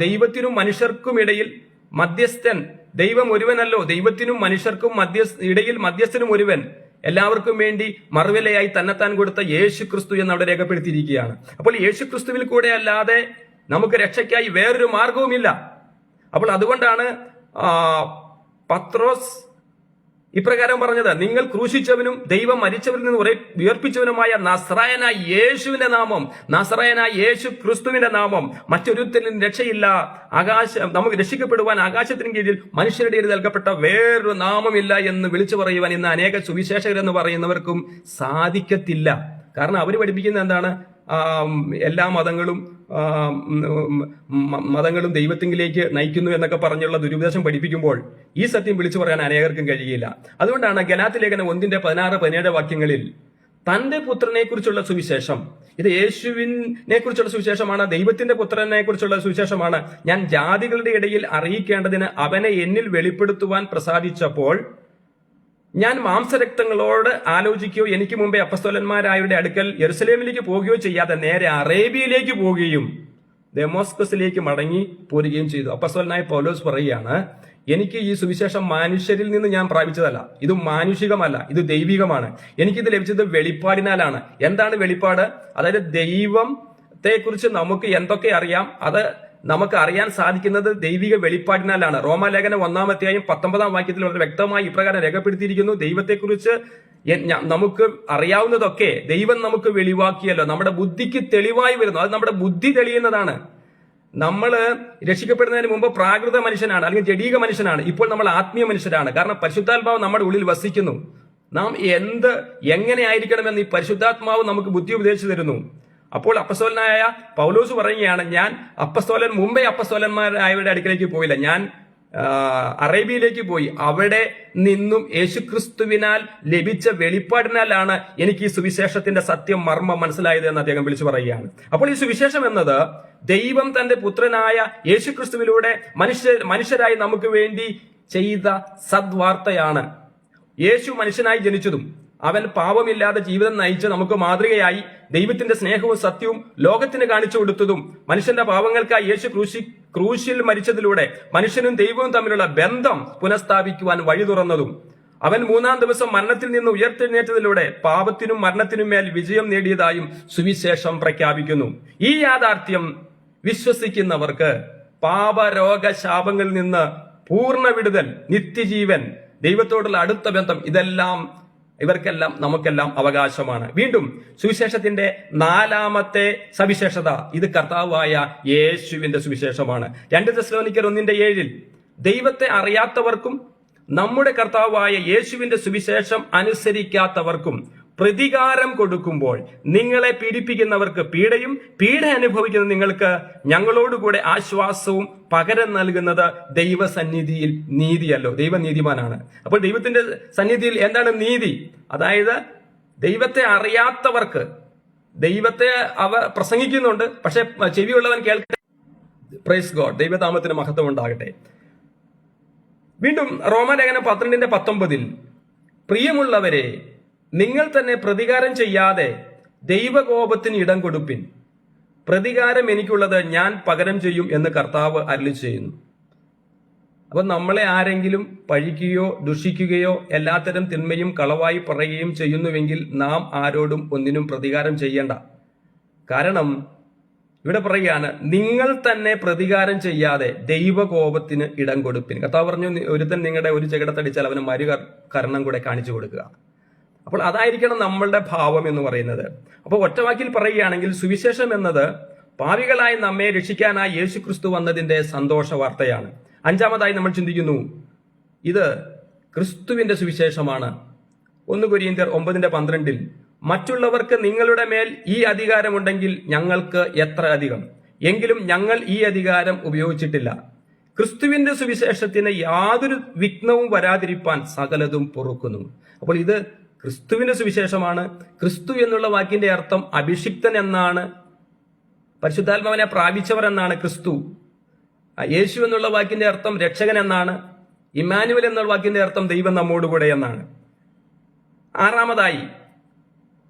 ദൈവത്തിനും മനുഷ്യർക്കും ഇടയിൽ മധ്യസ്ഥൻ ദൈവം ഒരുവനല്ലോ, ദൈവത്തിനും മനുഷ്യർക്കും ഇടയിൽ മധ്യസ്ഥനും ഒരുവൻ, എല്ലാവർക്കും വേണ്ടി മറുവിലയായി തന്നെത്താൻ കൊടുത്ത യേശു ക്രിസ്തു എന്ന് അവിടെ രേഖപ്പെടുത്തിയിരിക്കുകയാണ്. അപ്പോൾ യേശു ക്രിസ്തുവിൽ കൂടെ അല്ലാതെ നമുക്ക് രക്ഷയ്ക്കായി വേറൊരു മാർഗവുമില്ല. അപ്പോൾ അതുകൊണ്ടാണ് പത്രോസ് ഇപ്രകാരം പറഞ്ഞത്, നിങ്ങൾ ക്രൂശിച്ചവനും ദൈവം മരിച്ചവരിൽ നിന്ന് ഉയർപ്പിച്ചവനുമായ നസറായനായ യേശുവിന്റെ നാമം, നസറായനായ യേശു ക്രിസ്തുവിന്റെ നാമം, മറ്റൊരുത്തനും രക്ഷയില്ല. നമുക്ക് രക്ഷിക്കപ്പെടുവാൻ ആകാശത്തിന് കീഴിൽ മനുഷ്യരുടെ ഇടയിൽ നൽകപ്പെട്ട വേറൊരു നാമമില്ല എന്ന് വിളിച്ചു പറയുവാൻ ഇന്ന് അനേക സുവിശേഷകരെന്ന് പറയുന്നവർക്കും സാധിക്കത്തില്ല. കാരണം അവർ പഠിപ്പിക്കുന്നത് എന്താണ്? എല്ലാ മതങ്ങളും ദൈവത്തിലേക്ക് നയിക്കുന്നു എന്നൊക്കെ പറഞ്ഞുള്ള ദുരുപദേശം പഠിപ്പിക്കുമ്പോൾ ഈ സത്യം വിളിച്ചു പറയാൻ അനേകർക്കും കഴിയില്ല. അതുകൊണ്ടാണ് ഗലാത്യ ലേഖനം 1-ന്റെ 16-17 വാക്യങ്ങളിൽ തന്റെ പുത്രനെ കുറിച്ചുള്ള സുവിശേഷം, ഇത് യേശുവിനെ കുറിച്ചുള്ള സുവിശേഷമാണ്, ദൈവത്തിന്റെ പുത്രനെ കുറിച്ചുള്ള സുവിശേഷമാണ്, ഞാൻ ജാതികളുടെ ഇടയിൽ അറിയിക്കേണ്ടതിന് അവനെ എന്നിൽ വെളിപ്പെടുത്തുവാൻ പ്രസാദിച്ചപ്പോൾ ഞാൻ മാംസരക്തങ്ങളോട് ആലോചിക്കുകയോ എനിക്ക് മുമ്പേ അപ്പസ്തോലന്മാരായവരുടെ അടുക്കൽ യെരുസലേമിലേക്ക് പോവുകയോ ചെയ്യാതെ നേരെ അറേബ്യയിലേക്ക് പോവുകയും ദമസ്കസിലേക്ക് മടങ്ങി പോരുകയും ചെയ്തു. അപ്പസ്തോലനായ പൗലോസ് പറയുകയാണ്, എനിക്ക് ഈ സുവിശേഷം മനുഷ്യരിൽ നിന്ന് ഞാൻ പ്രാപിച്ചതല്ല, ഇത് മാനുഷികമല്ല, ഇത് ദൈവികമാണ്. എനിക്കിത് ലഭിച്ചത് വെളിപ്പാടിനാലാണ്. എന്താണ് വെളിപ്പാട്? അതായത് ദൈവത്തെ കുറിച്ച് നമുക്ക് എന്തൊക്കെ അറിയാം, അത് നമുക്ക് അറിയാൻ സാധിക്കുന്നത് ദൈവിക വെളിപ്പാടിനാലാണ്. റോമാലേഖനം 1-ാം അധ്യായം 19-ാം വാക്യത്തിൽ വളരെ വ്യക്തമായി ഇപ്രകാരം രേഖപ്പെടുത്തിയിരിക്കുന്നു, ദൈവത്തെക്കുറിച്ച് നമുക്ക് അറിയാവുന്നതൊക്കെ ദൈവം നമുക്ക് വെളിവാക്കിയല്ലോ, നമ്മുടെ ബുദ്ധിക്ക് തെളിവായി വരുന്നു. അത് നമ്മുടെ ബുദ്ധി തെളിയുന്നതാണ്. നമ്മൾ രക്ഷിക്കപ്പെടുന്നതിന് മുമ്പ് പ്രാകൃത മനുഷ്യനാണ്, അല്ലെങ്കിൽ ജഡീക മനുഷ്യനാണ്. ഇപ്പോൾ നമ്മൾ ആത്മീയ മനുഷ്യരാണ്. കാരണം പരിശുദ്ധാത്മാവ് നമ്മുടെ ഉള്ളിൽ വസിക്കുന്നു. നാം എങ്ങനെ ആയിരിക്കണമെന്ന് ഈ പരിശുദ്ധാത്മാവ് നമുക്ക് ബുദ്ധി ഉപദേശിച്ചു തരുന്നു. അപ്പോൾ അപ്പസ്തോലനായ പൗലോസ് പറയുകയാണ്, ഞാൻ മുമ്പേ അപ്പസ്തോലന്മാരായവരുടെ അടുക്കലേക്ക് പോയില്ല, ഞാൻ അറേബ്യയിലേക്ക് പോയി, അവിടെ നിന്നും യേശുക്രിസ്തുവിനാൽ ലഭിച്ച വെളിപ്പാടിനാലാണ് എനിക്ക് ഈ സുവിശേഷത്തിന്റെ സത്യം മർമ്മം മനസ്സിലായത് എന്ന് അദ്ദേഹം വിളിച്ചു പറയുകയാണ്. അപ്പോൾ ഈ സുവിശേഷം എന്നത് ദൈവം തന്റെ പുത്രനായ യേശുക്രിസ്തുവിലൂടെ മനുഷ്യരായി നമുക്ക് വേണ്ടി ചെയ്ത സദ്വാർത്തയാണ്. യേശു മനുഷ്യനായി ജനിച്ചതും അവൻ പാപമില്ലാതെ ജീവിതം നയിച്ച് നമുക്ക് മാതൃകയായി ദൈവത്തിന്റെ സ്നേഹവും സത്യവും ലോകത്തിന് കാണിച്ചു കൊടുത്തതും മനുഷ്യന്റെ പാപങ്ങൾക്കായി യേശു ക്രൂശിൽ മരിച്ചതിലൂടെ മനുഷ്യനും ദൈവവും തമ്മിലുള്ള ബന്ധം പുനഃസ്ഥാപിക്കുവാൻ വഴി തുറന്നതും അവൻ 3-ാം ദിവസം മരണത്തിൽ നിന്ന് ഉയർത്തെഴുന്നേറ്റതിലൂടെ പാപത്തിനും മരണത്തിനും മേൽ വിജയം നേടിയതായും സുവിശേഷം പ്രഖ്യാപിക്കുന്നു. ഈ യാഥാർത്ഥ്യം വിശ്വസിക്കുന്നവർക്ക് പാപരോഗ ശാപങ്ങളിൽ നിന്ന് പൂർണ്ണ വിടുതൽ, നിത്യജീവൻ, ദൈവത്തോടുള്ള അടുത്ത ബന്ധം, ഇതെല്ലാം ഇവർക്കെല്ലാം നമുക്കെല്ലാം അവകാശമാണ്. വീണ്ടും സുവിശേഷത്തിന്റെ 4-ാമത്തെ സവിശേഷത, ഇത് കർത്താവായ യേശുവിന്റെ സുവിശേഷമാണ്. 2 തെസ്സലോനിക്കർ 1:7 ദൈവത്തെ അറിയാത്തവർക്കും നമ്മുടെ കർത്താവായ യേശുവിന്റെ സുവിശേഷം അനുസരിക്കാത്തവർക്കും പ്രതികാരം കൊടുക്കുമ്പോൾ നിങ്ങളെ പീഡിപ്പിക്കുന്നവർക്ക് പീഡയും പീഡ അനുഭവിക്കുന്ന നിങ്ങൾക്ക് ഞങ്ങളോടുകൂടെ ആശ്വാസവും പകരം നൽകുന്നത് ദൈവസന്നിധിയിൽ നീതിയല്ലോ. ദൈവനീതിമാനാണ്. അപ്പോൾ ദൈവത്തിന്റെ സന്നിധിയിൽ എന്താണ് നീതി? അതായത് ദൈവത്തെ അറിയാത്തവർക്ക്, ദൈവത്തെ പ്രസംഗിക്കുന്നുണ്ട്, പക്ഷെ ചെവിയുള്ളവൻ കേൾക്കാൻ. പ്രൈസ് ഗോഡ്, ദൈവനാമത്തിന് മഹത്വം ഉണ്ടാകട്ടെ. വീണ്ടും റോമാലേഖനം 12:19 പ്രിയമുള്ളവരെ, നിങ്ങൾ തന്നെ പ്രതികാരം ചെയ്യാതെ ദൈവകോപത്തിന് ഇടം കൊടുപ്പിൻ, പ്രതികാരം എനിക്കുള്ളത്, ഞാൻ പകരം ചെയ്യും എന്ന് കർത്താവ് അരുളി ചെയ്യുന്നു. അപ്പൊ നമ്മളെ ആരെങ്കിലും പഴിക്കുകയോ ദുഷിക്കുകയോ എല്ലാത്തരം തിന്മയും കളവായി പറയുകയും ചെയ്യുന്നുവെങ്കിൽ നാം ആരോടും ഒന്നിനും പ്രതികാരം ചെയ്യേണ്ട. കാരണം ഇവിടെ പറയുകയാണ്, നിങ്ങൾ തന്നെ പ്രതികാരം ചെയ്യാതെ ദൈവകോപത്തിന് ഇടം കൊടുപ്പിൻ. കർത്താവ് പറഞ്ഞു, ഒരുത്തൻ നിങ്ങളുടെ ഒരു ചെകിടത്തടിച്ചാൽ അവന് മറുകരണം കൂടെ കാണിച്ചു കൊടുക്കുക. അപ്പോൾ അതായിരിക്കണം നമ്മളുടെ ഭാവം എന്ന് പറയുന്നത്. അപ്പോൾ ഒറ്റവാക്കിൽ പറയുകയാണെങ്കിൽ സുവിശേഷം എന്നത് പാപികളായി നമ്മെ രക്ഷിക്കാനായി യേശുക്രിസ്തു വന്നതിന്റെ സന്തോഷ വാർത്തയാണ്. 5-ാമതായി നമ്മൾ ചിന്തിക്കുന്നു, ഇത് ക്രിസ്തുവിന്റെ സുവിശേഷമാണ്. 1 കൊരിന്ത്യർ 9:12 മറ്റുള്ളവർക്ക് നിങ്ങളുടെ മേൽ ഈ അധികാരമുണ്ടെങ്കിൽ ഞങ്ങൾക്ക് എത്ര അധികം, എങ്കിലും ഞങ്ങൾ ഈ അധികാരം ഉപയോഗിച്ചിട്ടില്ല. ക്രിസ്തുവിന്റെ സുവിശേഷത്തിന് യാതൊരു വിഘ്നവും വരാതിരിപ്പാൻ സകലതും പൊറുക്കുന്നു. അപ്പോൾ ഇത് ക്രിസ്തുവിന്റെ സുവിശേഷമാണ്. ക്രിസ്തു എന്നുള്ള വാക്കിന്റെ അർത്ഥം അഭിഷിക്തൻ എന്നാണ്, പരിശുദ്ധാത്മാവിനെ പ്രാപിച്ചവർ എന്നാണ് ക്രിസ്തു. യേശു എന്നുള്ള വാക്കിന്റെ അർത്ഥം രക്ഷകൻ എന്നാണ്. ഇമ്മാനുവൽ എന്നുള്ള വാക്കിന്റെ അർത്ഥം ദൈവം നമ്മോടുകൂടെ എന്നാണ്. 6-ാമതായി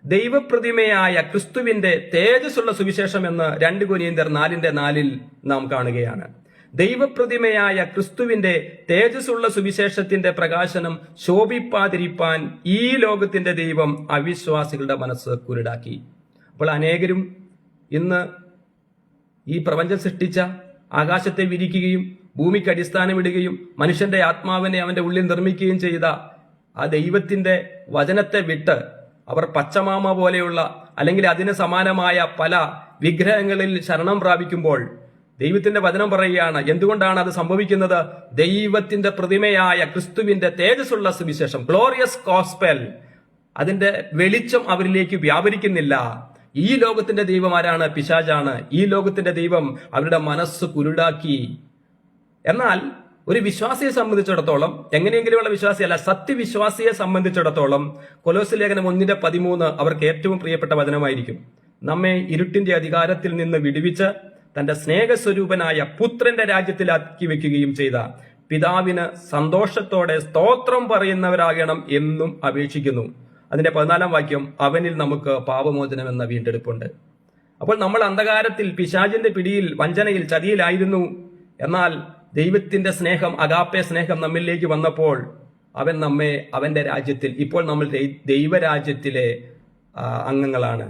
ദൈവപ്രതിമയായ ക്രിസ്തുവിന്റെ തേജസ്സുള്ള സുവിശേഷം എന്ന് 2 കൊരിന്ത്യർ 4:4 നാം കാണുകയാണ്. ദൈവപ്രതിമയായ ക്രിസ്തുവിന്റെ തേജസ്സുള്ള സുവിശേഷത്തിന്റെ പ്രകാശനം ശോഭിപ്പാതിരിപ്പാൻ ഈ ലോകത്തിന്റെ ദൈവം അവിശ്വാസികളുടെ മനസ്സ് കുരുടാക്കി. അപ്പോൾ അനേകരും ഇന്ന് ഈ പ്രപഞ്ചം സൃഷ്ടിച്ച, ആകാശത്തെ വിരിക്കുകയും ഭൂമിക്ക് അടിസ്ഥാനമിടുകയും മനുഷ്യന്റെ ആത്മാവിനെ അവന്റെ ഉള്ളിൽ നിർമ്മിക്കുകയും ചെയ്ത ആ ദൈവത്തിന്റെ വചനത്തെ വിട്ട് അവർ പച്ചമാമ പോലെയുള്ള അല്ലെങ്കിൽ അതിന് സമാനമായ പല വിഗ്രഹങ്ങളിൽ ശരണം പ്രാപിക്കുമ്പോൾ ദൈവത്തിന്റെ വചനം പറയുകയാണ്, എന്തുകൊണ്ടാണ് അത് സംഭവിക്കുന്നത്? ദൈവത്തിന്റെ പ്രതിമയായ ക്രിസ്തുവിന്റെ തേജസ്സുള്ള സുവിശേഷം, ഗ്ലോറിയസ് ഗോസ്പൽ, അതിന്റെ വെളിച്ചം അവരിലേക്ക് വ്യാപരിക്കുന്നില്ല. ഈ ലോകത്തിന്റെ ദൈവം ആരാണ്? പിശാചാണ്. ഈ ലോകത്തിന്റെ ദൈവം അവരുടെ മനസ്സ് കുരുടാക്കി. എന്നാൽ ഒരു വിശ്വാസിയെ സംബന്ധിച്ചിടത്തോളം, എങ്ങനെയെങ്കിലുമുള്ള വിശ്വാസിയല്ല, സത്യവിശ്വാസിയെ സംബന്ധിച്ചിടത്തോളം കൊലോസ്യ ലേഖനം 1:13 അവർക്ക് ഏറ്റവും പ്രിയപ്പെട്ട വചനമായിരിക്കും. നമ്മെ ഇരുട്ടിന്റെ അധികാരത്തിൽ നിന്ന് വിടുവിച്ച് തന്റെ സ്നേഹസ്വരൂപനായ പുത്രന്റെ രാജ്യത്തിലാക്കി വെക്കുകയും ചെയ്ത പിതാവിന് സന്തോഷത്തോടെ സ്തോത്രം പറയുന്നവരാകണം എന്നും അപേക്ഷിക്കുന്നു. അതിന്റെ 14-ാം വാക്യം, അവനിൽ നമുക്ക് പാപമോചനം എന്ന വീണ്ടെടുപ്പുണ്ട്. അപ്പോൾ നമ്മൾ അന്ധകാരത്തിൽ, പിശാചിന്റെ പിടിയിൽ, വഞ്ചനയിൽ, ചതിയിലായിരുന്നു. എന്നാൽ ദൈവത്തിന്റെ സ്നേഹം, അഗാപ്പെ സ്നേഹം നമ്മിലേക്ക് വന്നപ്പോൾ അവൻ നമ്മെ അവന്റെ രാജ്യത്തിൽ, ഇപ്പോൾ നമ്മൾ ദൈവരാജ്യത്തിലെ അംഗങ്ങളാണ്.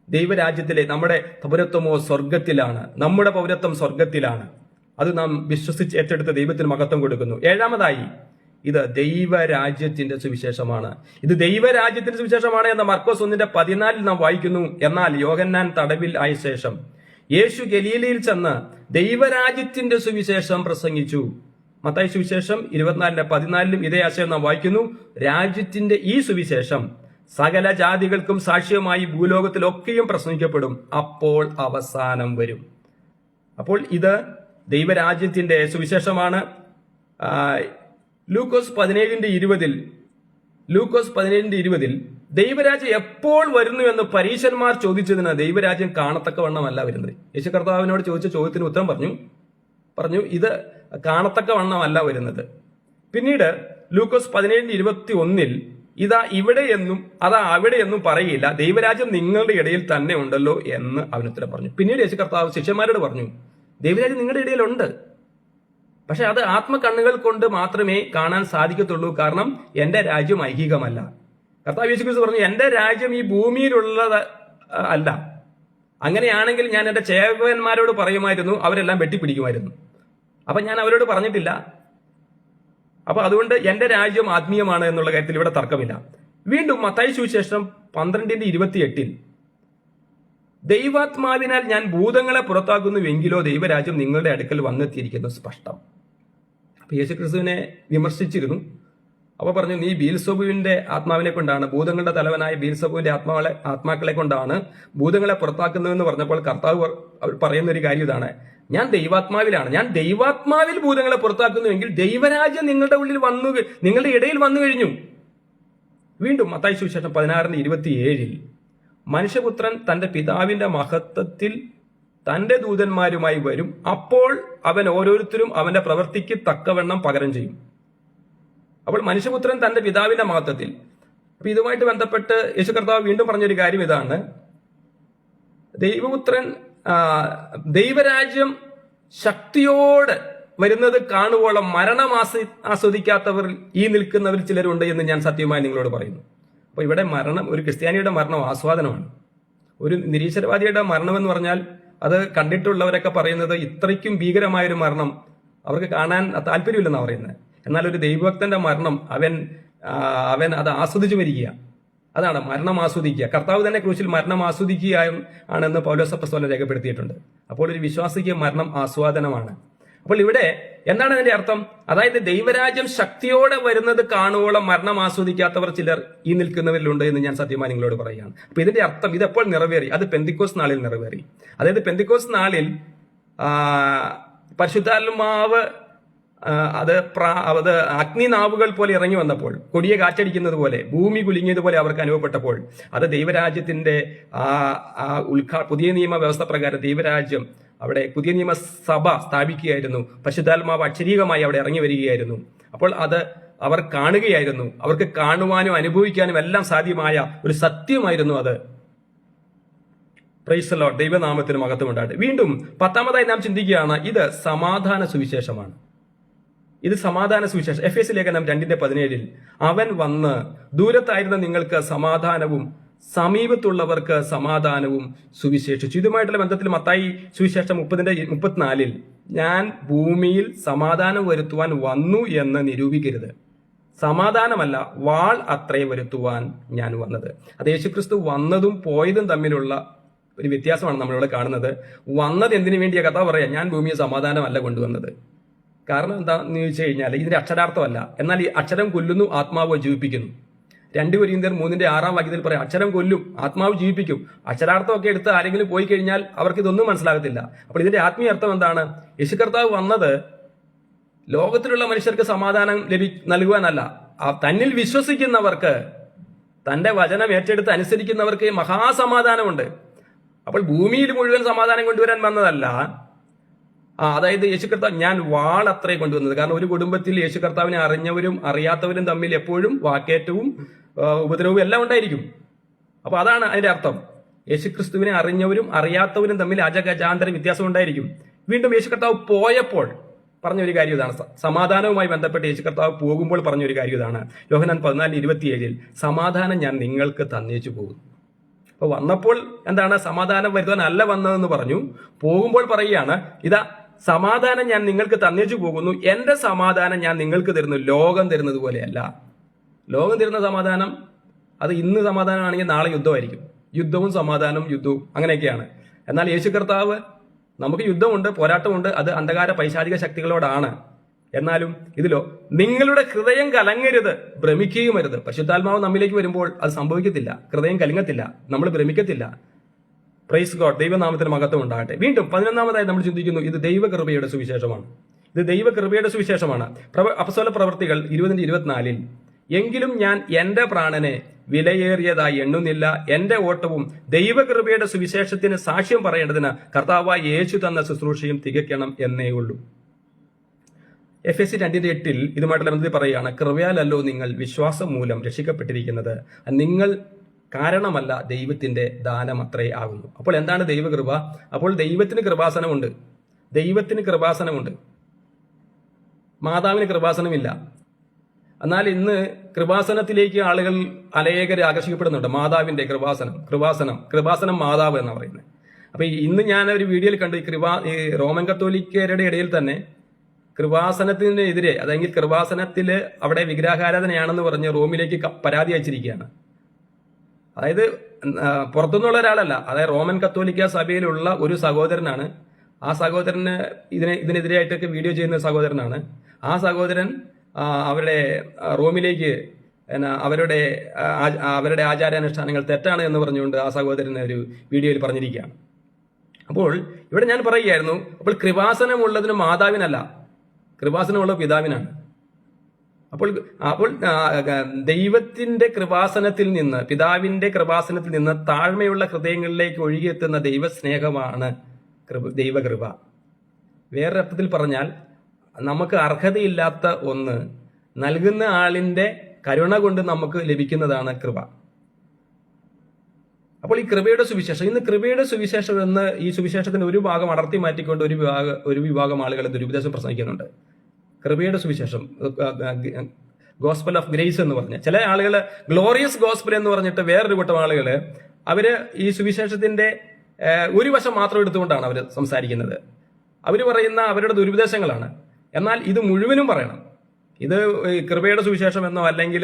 ദൈവരാജ്യത്തിലെ നമ്മുടെ പൗരത്വമോ സ്വർഗത്തിലാണ്. നമ്മുടെ പൗരത്വം സ്വർഗത്തിലാണ്. അത് നാം വിശ്വസിച്ച് ഏറ്റെടുത്ത് ദൈവത്തിന് മഹത്വം കൊടുക്കുന്നു. 7-മതായി, ഇത് ദൈവരാജ്യത്തിന്റെ സുവിശേഷമാണ്. ഇത് ദൈവരാജ്യത്തിന്റെ സുവിശേഷമാണ് എന്ന മർക്കോസ് 1:14 നാം വായിക്കുന്നു. എന്നാൽ യോഹന്നാൻ തടവിൽ ആയ ശേഷം യേശു ഗലീലയിൽ ചെന്ന് ദൈവരാജ്യത്തിന്റെ സുവിശേഷം പ്രസംഗിച്ചു. മത്തായി സുവിശേഷം 24:14 ഇതേ ആശയം നാം വായിക്കുന്നു. രാജ്യത്തിന്റെ ഈ സുവിശേഷം സകല ജാതികൾക്കും സാക്ഷ്യമായി ഭൂലോകത്തിലൊക്കെയും പ്രസംഗിക്കപ്പെടും, അപ്പോൾ അവസാനം വരും. അപ്പോൾ ഇത് ദൈവരാജ്യത്തിന്റെ സുവിശേഷമാണ്. ലൂക്കോസ് 17:20 ദൈവരാജ്യം എപ്പോൾ വരുന്നു എന്ന് പരീശന്മാർ ചോദിച്ചതിന് ദൈവരാജ്യം കാണത്തക്കവണ്ണമല്ല വരുന്നത്. യേശു കർത്താവിനോട് ചോദിച്ച ചോദ്യത്തിന് ഉത്തരം പറഞ്ഞു ഇത് കാണത്തക്കവണ്ണമല്ല വരുന്നത്. പിന്നീട് ലൂക്കോസ് 17:21 ഇതാ ഇവിടെയെന്നും അതാ അവിടെയെന്നും പറയില്ല, ദൈവരാജ്യം നിങ്ങളുടെ ഇടയിൽ തന്നെ ഉണ്ടല്ലോ എന്ന് അവനുത്തരം പറഞ്ഞു. പിന്നീട് യേശു കർത്താവ് ശിഷ്യന്മാരോട് പറഞ്ഞു, ദൈവരാജ്യം നിങ്ങളുടെ ഇടയിലുണ്ട്, പക്ഷെ അത് ആത്മകണ്ണുകൾ കൊണ്ട് മാത്രമേ കാണാൻ സാധിക്കത്തുള്ളൂ. കാരണം എന്റെ രാജ്യം ഐഹികമല്ല. കർത്താവ് യേശു ക്രിസ്തു പറഞ്ഞു, എന്റെ രാജ്യം ഈ ഭൂമിയിലുള്ളത് അല്ല. അങ്ങനെയാണെങ്കിൽ ഞാൻ എന്റെ ചേവകന്മാരോട് പറയുമായിരുന്നു, അവരെല്ലാം വെട്ടിപ്പിടിക്കുമായിരുന്നു. അപ്പൊ ഞാൻ അവരോട് പറഞ്ഞിട്ടില്ല. അപ്പൊ അതുകൊണ്ട് എന്റെ രാജ്യം ആത്മീയമാണ് എന്നുള്ള കാര്യത്തിൽ ഇവിടെ തർക്കമില്ല. വീണ്ടും മത്തായി സുവിശേഷം 12:28 ദൈവാത്മാവിനാൽ ഞാൻ ഭൂതങ്ങളെ പുറത്താക്കുന്നുവെങ്കിലോ ദൈവരാജ്യം നിങ്ങളുടെ അടുക്കൽ വന്നെത്തിയിരിക്കുന്നു സ്പഷ്ടം. അപ്പൊ യേശുക്രിസ്തുവിനെ വിമർശിച്ചിരുന്നു. അപ്പൊ പറഞ്ഞു, നീ ബീൽസെബൂബിന്റെ ആത്മാവിനെ കൊണ്ടാണ്, ഭൂതങ്ങളുടെ തലവനായ ബീൽസെബൂബിന്റെ ആത്മാക്കളെ കൊണ്ടാണ് ഭൂതങ്ങളെ പുറത്താക്കുന്നതെന്ന് പറഞ്ഞപ്പോൾ കർത്താവ് പറയുന്ന ഒരു കാര്യം ഇതാണ്, ഞാൻ ദൈവാത്മാവിലാണ്. ഞാൻ ദൈവാത്മാവിൽ ഭൂതങ്ങളെ പുറത്താക്കുന്നുവെങ്കിൽ ദൈവരാജ്യം നിങ്ങളുടെ ഇടയിൽ വന്നു കഴിഞ്ഞു. വീണ്ടും മത്തായി സുവിശേഷം 16:27 മനുഷ്യപുത്രൻ തന്റെ പിതാവിന്റെ മഹത്വത്തിൽ തന്റെ ദൂതന്മാരുമായി വരും, അപ്പോൾ അവൻ ഓരോരുത്തരും അവന്റെ പ്രവൃത്തിക്ക് തക്കവണ്ണം പകരം ചെയ്യും. അപ്പോൾ മനുഷ്യപുത്രൻ തന്റെ പിതാവിന്റെ മഹത്വത്തിൽ. അപ്പൊ ഇതുമായിട്ട് ബന്ധപ്പെട്ട് യേശു കർത്താവ് വീണ്ടും പറഞ്ഞൊരു കാര്യം ഇതാണ്, ദൈവരാജ്യം ശക്തിയോട് വരുന്നത് കാണുവോളം മരണം ആസ്വദിക്കാത്തവർ ഈ നിൽക്കുന്നവർ ചിലരുണ്ട് എന്ന് ഞാൻ സത്യമായി നിങ്ങളോട് പറയുന്നു. അപ്പൊ ഇവിടെ മരണം, ഒരു ക്രിസ്ത്യാനിയുടെ മരണം ആസ്വാദനമാണ്. ഒരു നിരീശ്വരവാദിയുടെ മരണം എന്ന് പറഞ്ഞാൽ അത് കണ്ടിട്ടുള്ളവരൊക്കെ പറയുന്നത് ഇത്രയ്ക്കും ഭീകരമായൊരു മരണം അവർക്ക് കാണാൻ താല്പര്യമില്ലെന്നാണ് പറയുന്നത്. എന്നാൽ ഒരു ദൈവഭക്തന്റെ മരണം അവൻ അത് ആസ്വദിച്ചു വരിക, അതാണ് മരണം ആസ്വദിക്കുക. കർത്താവ് തന്നെ ക്രൂശിൽ മരണം ആസ്വദിക്കുക ആണെന്ന് പൗലോസ് അപ്പോസ്തലൻ രേഖപ്പെടുത്തിയിട്ടുണ്ട്. അപ്പോൾ ഒരു വിശ്വാസിക്ക് മരണം ആസ്വാദനമാണ്. അപ്പോൾ ഇവിടെ എന്താണ് അതിന്റെ അർത്ഥം? അതായത് ദൈവരാജ്യം ശക്തിയോടെ വരുന്നത് കാണുവോളം മരണം ആസ്വദിക്കാത്തവർ ചിലർ ഈ നിൽക്കുന്നവരിലുണ്ട് എന്ന് ഞാൻ സത്യമായി നിങ്ങളോട് പറയുകയാണ്. അപ്പൊ ഇതിന്റെ അർത്ഥം ഇതെപ്പോൾ നിറവേറി? അത് പെന്തിക്കോസ് നാളിൽ നിറവേറി. അതായത് പെന്തിക്കോസ് നാളിൽ പരിശുദ്ധാത്മാവ് അത് അഗ്നിനാവുകൾ പോലെ ഇറങ്ങി വന്നപ്പോൾ, കൊടിയ കാറ്റടിക്കുന്നത് പോലെ, ഭൂമി കുലുങ്ങിയതുപോലെ അവർക്ക് അനുഭവപ്പെട്ടപ്പോൾ, അത് ദൈവരാജ്യത്തിന്റെ പുതിയ നിയമ വ്യവസ്ഥ പ്രകാരം ദൈവരാജ്യം അവിടെ പുതിയ നിയമസഭ സ്ഥാപിക്കുകയായിരുന്നു. പരിശുദ്ധാത്മാവ് അക്ഷരീകമായി അവിടെ ഇറങ്ങി വരികയായിരുന്നു. അപ്പോൾ അത് അവർ കാണുകയായിരുന്നു. അവർക്ക് കാണുവാനും അനുഭവിക്കാനും എല്ലാം സാധ്യമായ ഒരു സത്യമായിരുന്നു അത്. പ്രൈസ് ദി ലോർഡ്, ദൈവനാമത്തിന് മഹത്വമുണ്ടാകട്ടെ. വീണ്ടും 10-മതായി നാം ചിന്തിക്കുകയാണ്, ഇത് സമാധാന സുവിശേഷമാണ്. ഇത് സമാധാന സുവിശേഷം. എഫേസ്യ ലേഖനം 2:17 അവൻ വന്ന് ദൂരത്തായിരുന്ന നിങ്ങൾക്ക് സമാധാനവും സമീപത്തുള്ളവർക്ക് സമാധാനവും സുവിശേഷിച്ചു. ഇതുമായിട്ടുള്ള ബന്ധത്തിൽ മത്തായി സുവിശേഷം 30:34 ഞാൻ ഭൂമിയിൽ സമാധാനം വരുത്തുവാൻ വന്നു എന്ന് നിരൂപിക്കരുത്, സമാധാനമല്ല വാൾ അത്രേ വരുത്തുവാൻ ഞാൻ വന്നത്. അത് യേശുക്രിസ്തു വന്നതും പോയതും തമ്മിലുള്ള ഒരു വ്യത്യാസമാണ് നമ്മളിവിടെ കാണുന്നത്. വന്നത് എന്തിനു വേണ്ടിയ കഥ പറയാം, ഞാൻ ഭൂമിയെ സമാധാനമല്ല കൊണ്ടുവന്നത്. കാരണം എന്താണെന്ന് ചോദിച്ചു കഴിഞ്ഞാൽ ഇതിന്റെ അക്ഷരാർത്ഥമല്ല. എന്നാൽ ഈ അക്ഷരം കൊല്ലുന്നു, ആത്മാവ് ജീവിപ്പിക്കുന്നു. 2 കൊരിന്ത്യർ 3:6 പറയാം, അക്ഷരം കൊല്ലും, ആത്മാവ് ജീവിപ്പിക്കും. അക്ഷരാർത്ഥമൊക്കെ എടുത്ത് ആരെങ്കിലും പോയി കഴിഞ്ഞാൽ അവർക്ക് ഇതൊന്നും മനസ്സിലാകത്തില്ല. അപ്പോൾ ഇതിന്റെ ആത്മീയ അർത്ഥം എന്താണ്? യേശു കർത്താവ് വന്നത് ലോകത്തിലുള്ള മനുഷ്യർക്ക് സമാധാനം നൽകുവാനല്ല, തന്നിൽ വിശ്വസിക്കുന്നവർക്ക്, തന്റെ വചനം ഏറ്റെടുത്ത് അനുസരിക്കുന്നവർക്ക് മഹാസമാധാനമുണ്ട്. അപ്പോൾ ഭൂമിയിൽ മുഴുവൻ സമാധാനം കൊണ്ടുവരാൻ വന്നതല്ല. അതായത് യേശു കർത്താവ് ഞാൻ വാളത്രേ കൊണ്ടുവന്നത്. കാരണം ഒരു കുടുംബത്തിൽ യേശു കർത്താവിനെ അറിഞ്ഞവരും അറിയാത്തവരും തമ്മിൽ എപ്പോഴും വാക്കേറ്റവും ഉപദ്രവവും എല്ലാം ഉണ്ടായിരിക്കും. അപ്പൊ അതാണ് അതിന്റെ അർത്ഥം. യേശുക്രിസ്തുവിനെ അറിഞ്ഞവരും അറിയാത്തവരും തമ്മിൽ അജഗജാന്തര വ്യത്യാസം ഉണ്ടായിരിക്കും. വീണ്ടും യേശു കർത്താവ് പോയപ്പോൾ പറഞ്ഞൊരു കാര്യം ഇതാണ്. സമാധാനവുമായി ബന്ധപ്പെട്ട് യേശു കർത്താവ് പോകുമ്പോൾ പറഞ്ഞൊരു കാര്യം ഇതാണ്. യോഹന്നാൻ 14:27 സമാധാനം ഞാൻ നിങ്ങൾക്ക് തന്നേച്ചു പോകുന്നു. അപ്പൊ വന്നപ്പോൾ എന്താണ്? സമാധാനം വരുത്താൻ അല്ല വന്നതെന്ന് പറഞ്ഞു. പോകുമ്പോൾ പറയുകയാണ്, ഇതാ സമാധാനം ഞാൻ നിങ്ങൾക്ക് തന്നേച്ചു പോകുന്നു, എന്റെ സമാധാനം ഞാൻ നിങ്ങൾക്ക് തരുന്നു, ലോകം തരുന്നത് പോലെയല്ല. ലോകം തരുന്ന സമാധാനം അത് ഇന്ന് സമാധാനമാണെങ്കിൽ നാളെ യുദ്ധമായിരിക്കും. യുദ്ധവും സമാധാനവും യുദ്ധവും അങ്ങനെയൊക്കെയാണ്. എന്നാൽ യേശു കർത്താവ് നമുക്ക് യുദ്ധമുണ്ട്, പോരാട്ടമുണ്ട്, അത് അന്ധകാര പൈശാചിക ശക്തികളോടാണ്. എന്നാലും ഇതിലോ നിങ്ങളുടെ ഹൃദയം കലങ്ങരുത്, ഭ്രമിക്കുകയും അരുത്. പരിശുദ്ധാത്മാവ് നമ്മിലേക്ക് വരുമ്പോൾ അത് സംഭവിക്കത്തില്ല, ഹൃദയം കലങ്ങത്തില്ല, നമ്മൾ ഭ്രമിക്കത്തില്ല. പ്രൈസ് ഗോഡ്, ദൈവനാമത്തിന് മഹത്വം ഉണ്ടാകട്ടെ. വീണ്ടും 11-ാമതായി നമ്മൾ ചിന്തിക്കുന്നു, ഇത് ദൈവകൃപയുടെ സുവിശേഷമാണ്. ഇത് ദൈവകൃപയുടെ സുവിശേഷമാണ്. അപ്പസ്തോല പ്രവൃത്തികൾ 20:24 എങ്കിലും ഞാൻ എന്റെ പ്രാണനെ വിലയേറിയതായി എണ്ണുന്നില്ല, എന്റെ ഓട്ടവും ദൈവകൃപയുടെ സുവിശേഷത്തിന് സാക്ഷ്യം പറയേണ്ടതിന് കർത്താവായ യേശു തന്ന ശുശ്രൂഷയും തികയ്ക്കണം എന്നേ ഉള്ളൂ. എഫെസ്യർ 2:8 ഇതുമായിട്ടുള്ള ബന്ധത്തിൽ പറയുകയാണ്, കൃപയാലല്ലോ നിങ്ങൾ വിശ്വാസം മൂലം രക്ഷിക്കപ്പെട്ടിരിക്കുന്നത്, നിങ്ങൾ കാരണമല്ല, ദൈവത്തിന്റെ ദാനം അത്രേ ആകുന്നു. അപ്പോൾ എന്താണ് ദൈവകൃപ? അപ്പോൾ ദൈവത്തിന് കൃപാസനമുണ്ട്, ദൈവത്തിന് കൃപാസനമുണ്ട്, മാതാവിന് കൃപാസനമില്ല. എന്നാൽ ഇന്ന് കൃപാസനത്തിലേക്ക് ആളുകൾ അനേകരെ ആകർഷിക്കപ്പെടുന്നുണ്ട്. മാതാവിന്റെ കൃപാസനം മാതാവ് എന്ന് പറയുന്നത്. അപ്പൊ ഇന്ന് ഞാൻ ഒരു വീഡിയോയിൽ കണ്ടു, ഈ റോമൻ കത്തോലിക്കരുടെ ഇടയിൽ തന്നെ കൃപാസനത്തിനെതിരെ, അതെങ്കിൽ കൃപാസനത്തില് അവിടെ വിഗ്രഹാരാധനയാണെന്ന് പറഞ്ഞ് റോമിലേക്ക് പരാതി അയച്ചിരിക്കുകയാണ്. അതായത് പുറത്തുനിന്നുള്ള ഒരാളല്ല, അതായത് റോമൻ കത്തോലിക്ക സഭയിലുള്ള ഒരു സഹോദരനാണ്. ആ സഹോദരന് ഇതിനെതിരായിട്ടൊക്കെ വീഡിയോ ചെയ്യുന്ന സഹോദരനാണ്. ആ സഹോദരൻ അവരുടെ റോമിലേക്ക് അവരുടെ ആചാരാനുഷ്ഠാനങ്ങൾ തെറ്റാണ് എന്ന് പറഞ്ഞുകൊണ്ട് ആ സഹോദരൻ ഒരു വീഡിയോയിൽ പറഞ്ഞിരിക്കുകയാണ്. അപ്പോൾ ഇവിടെ ഞാൻ പറയുകയായിരുന്നു, അപ്പോൾ കൃപാസനമുള്ളതിന് മാതാവിനല്ല, കൃപാസനമുള്ള പിതാവിനാണ്. അപ്പോൾ ദൈവത്തിന്റെ കൃപാസനത്തിൽ നിന്ന്, പിതാവിന്റെ കൃപാസനത്തിൽ നിന്ന് താഴ്മയുള്ള ഹൃദയങ്ങളിലേക്ക് ഒഴുകിയെത്തുന്ന ദൈവസ്നേഹമാണ് ദൈവകൃപ. വേറൊരർത്ഥത്തിൽ പറഞ്ഞാൽ നമുക്ക് അർഹതയില്ലാത്ത ഒന്ന് നൽകുന്ന ആളിന്റെ കരുണ കൊണ്ട് നമുക്ക് ലഭിക്കുന്നതാണ് കൃപ. അപ്പോൾ ഈ കൃപയുടെ സുവിശേഷം, ഇന്ന് കൃപയുടെ സുവിശേഷം എന്ന് ഈ സുവിശേഷത്തിന്റെ ഒരു ഭാഗം അടർത്തി മാറ്റിക്കൊണ്ട് ഒരു വിഭാഗം ആളുകൾ ദുരുപദേശം പ്രസംഗിക്കുന്നുണ്ട്. കൃപയുടെ സുവിശേഷം, ഗോസ്പൽ ഓഫ് ഗ്രേസ് എന്ന് പറഞ്ഞ ചില ആളുകൾ, ഗ്ലോറിയസ് ഗോസ്പൽ എന്ന് പറഞ്ഞിട്ട് വേറൊരു കൂട്ടം ആളുകൾ, അവര് ഈ സുവിശേഷത്തിന്റെ ഒരു വശം മാത്രം എടുത്തുകൊണ്ടാണ് അവർ സംസാരിക്കുന്നത്. അവർ പറയുന്ന അവരുടെ ദുരുപദേശങ്ങളാണ്. എന്നാൽ ഇത് മുഴുവനും പറയണം. ഇത് കൃപയുടെ സുവിശേഷം എന്നോ അല്ലെങ്കിൽ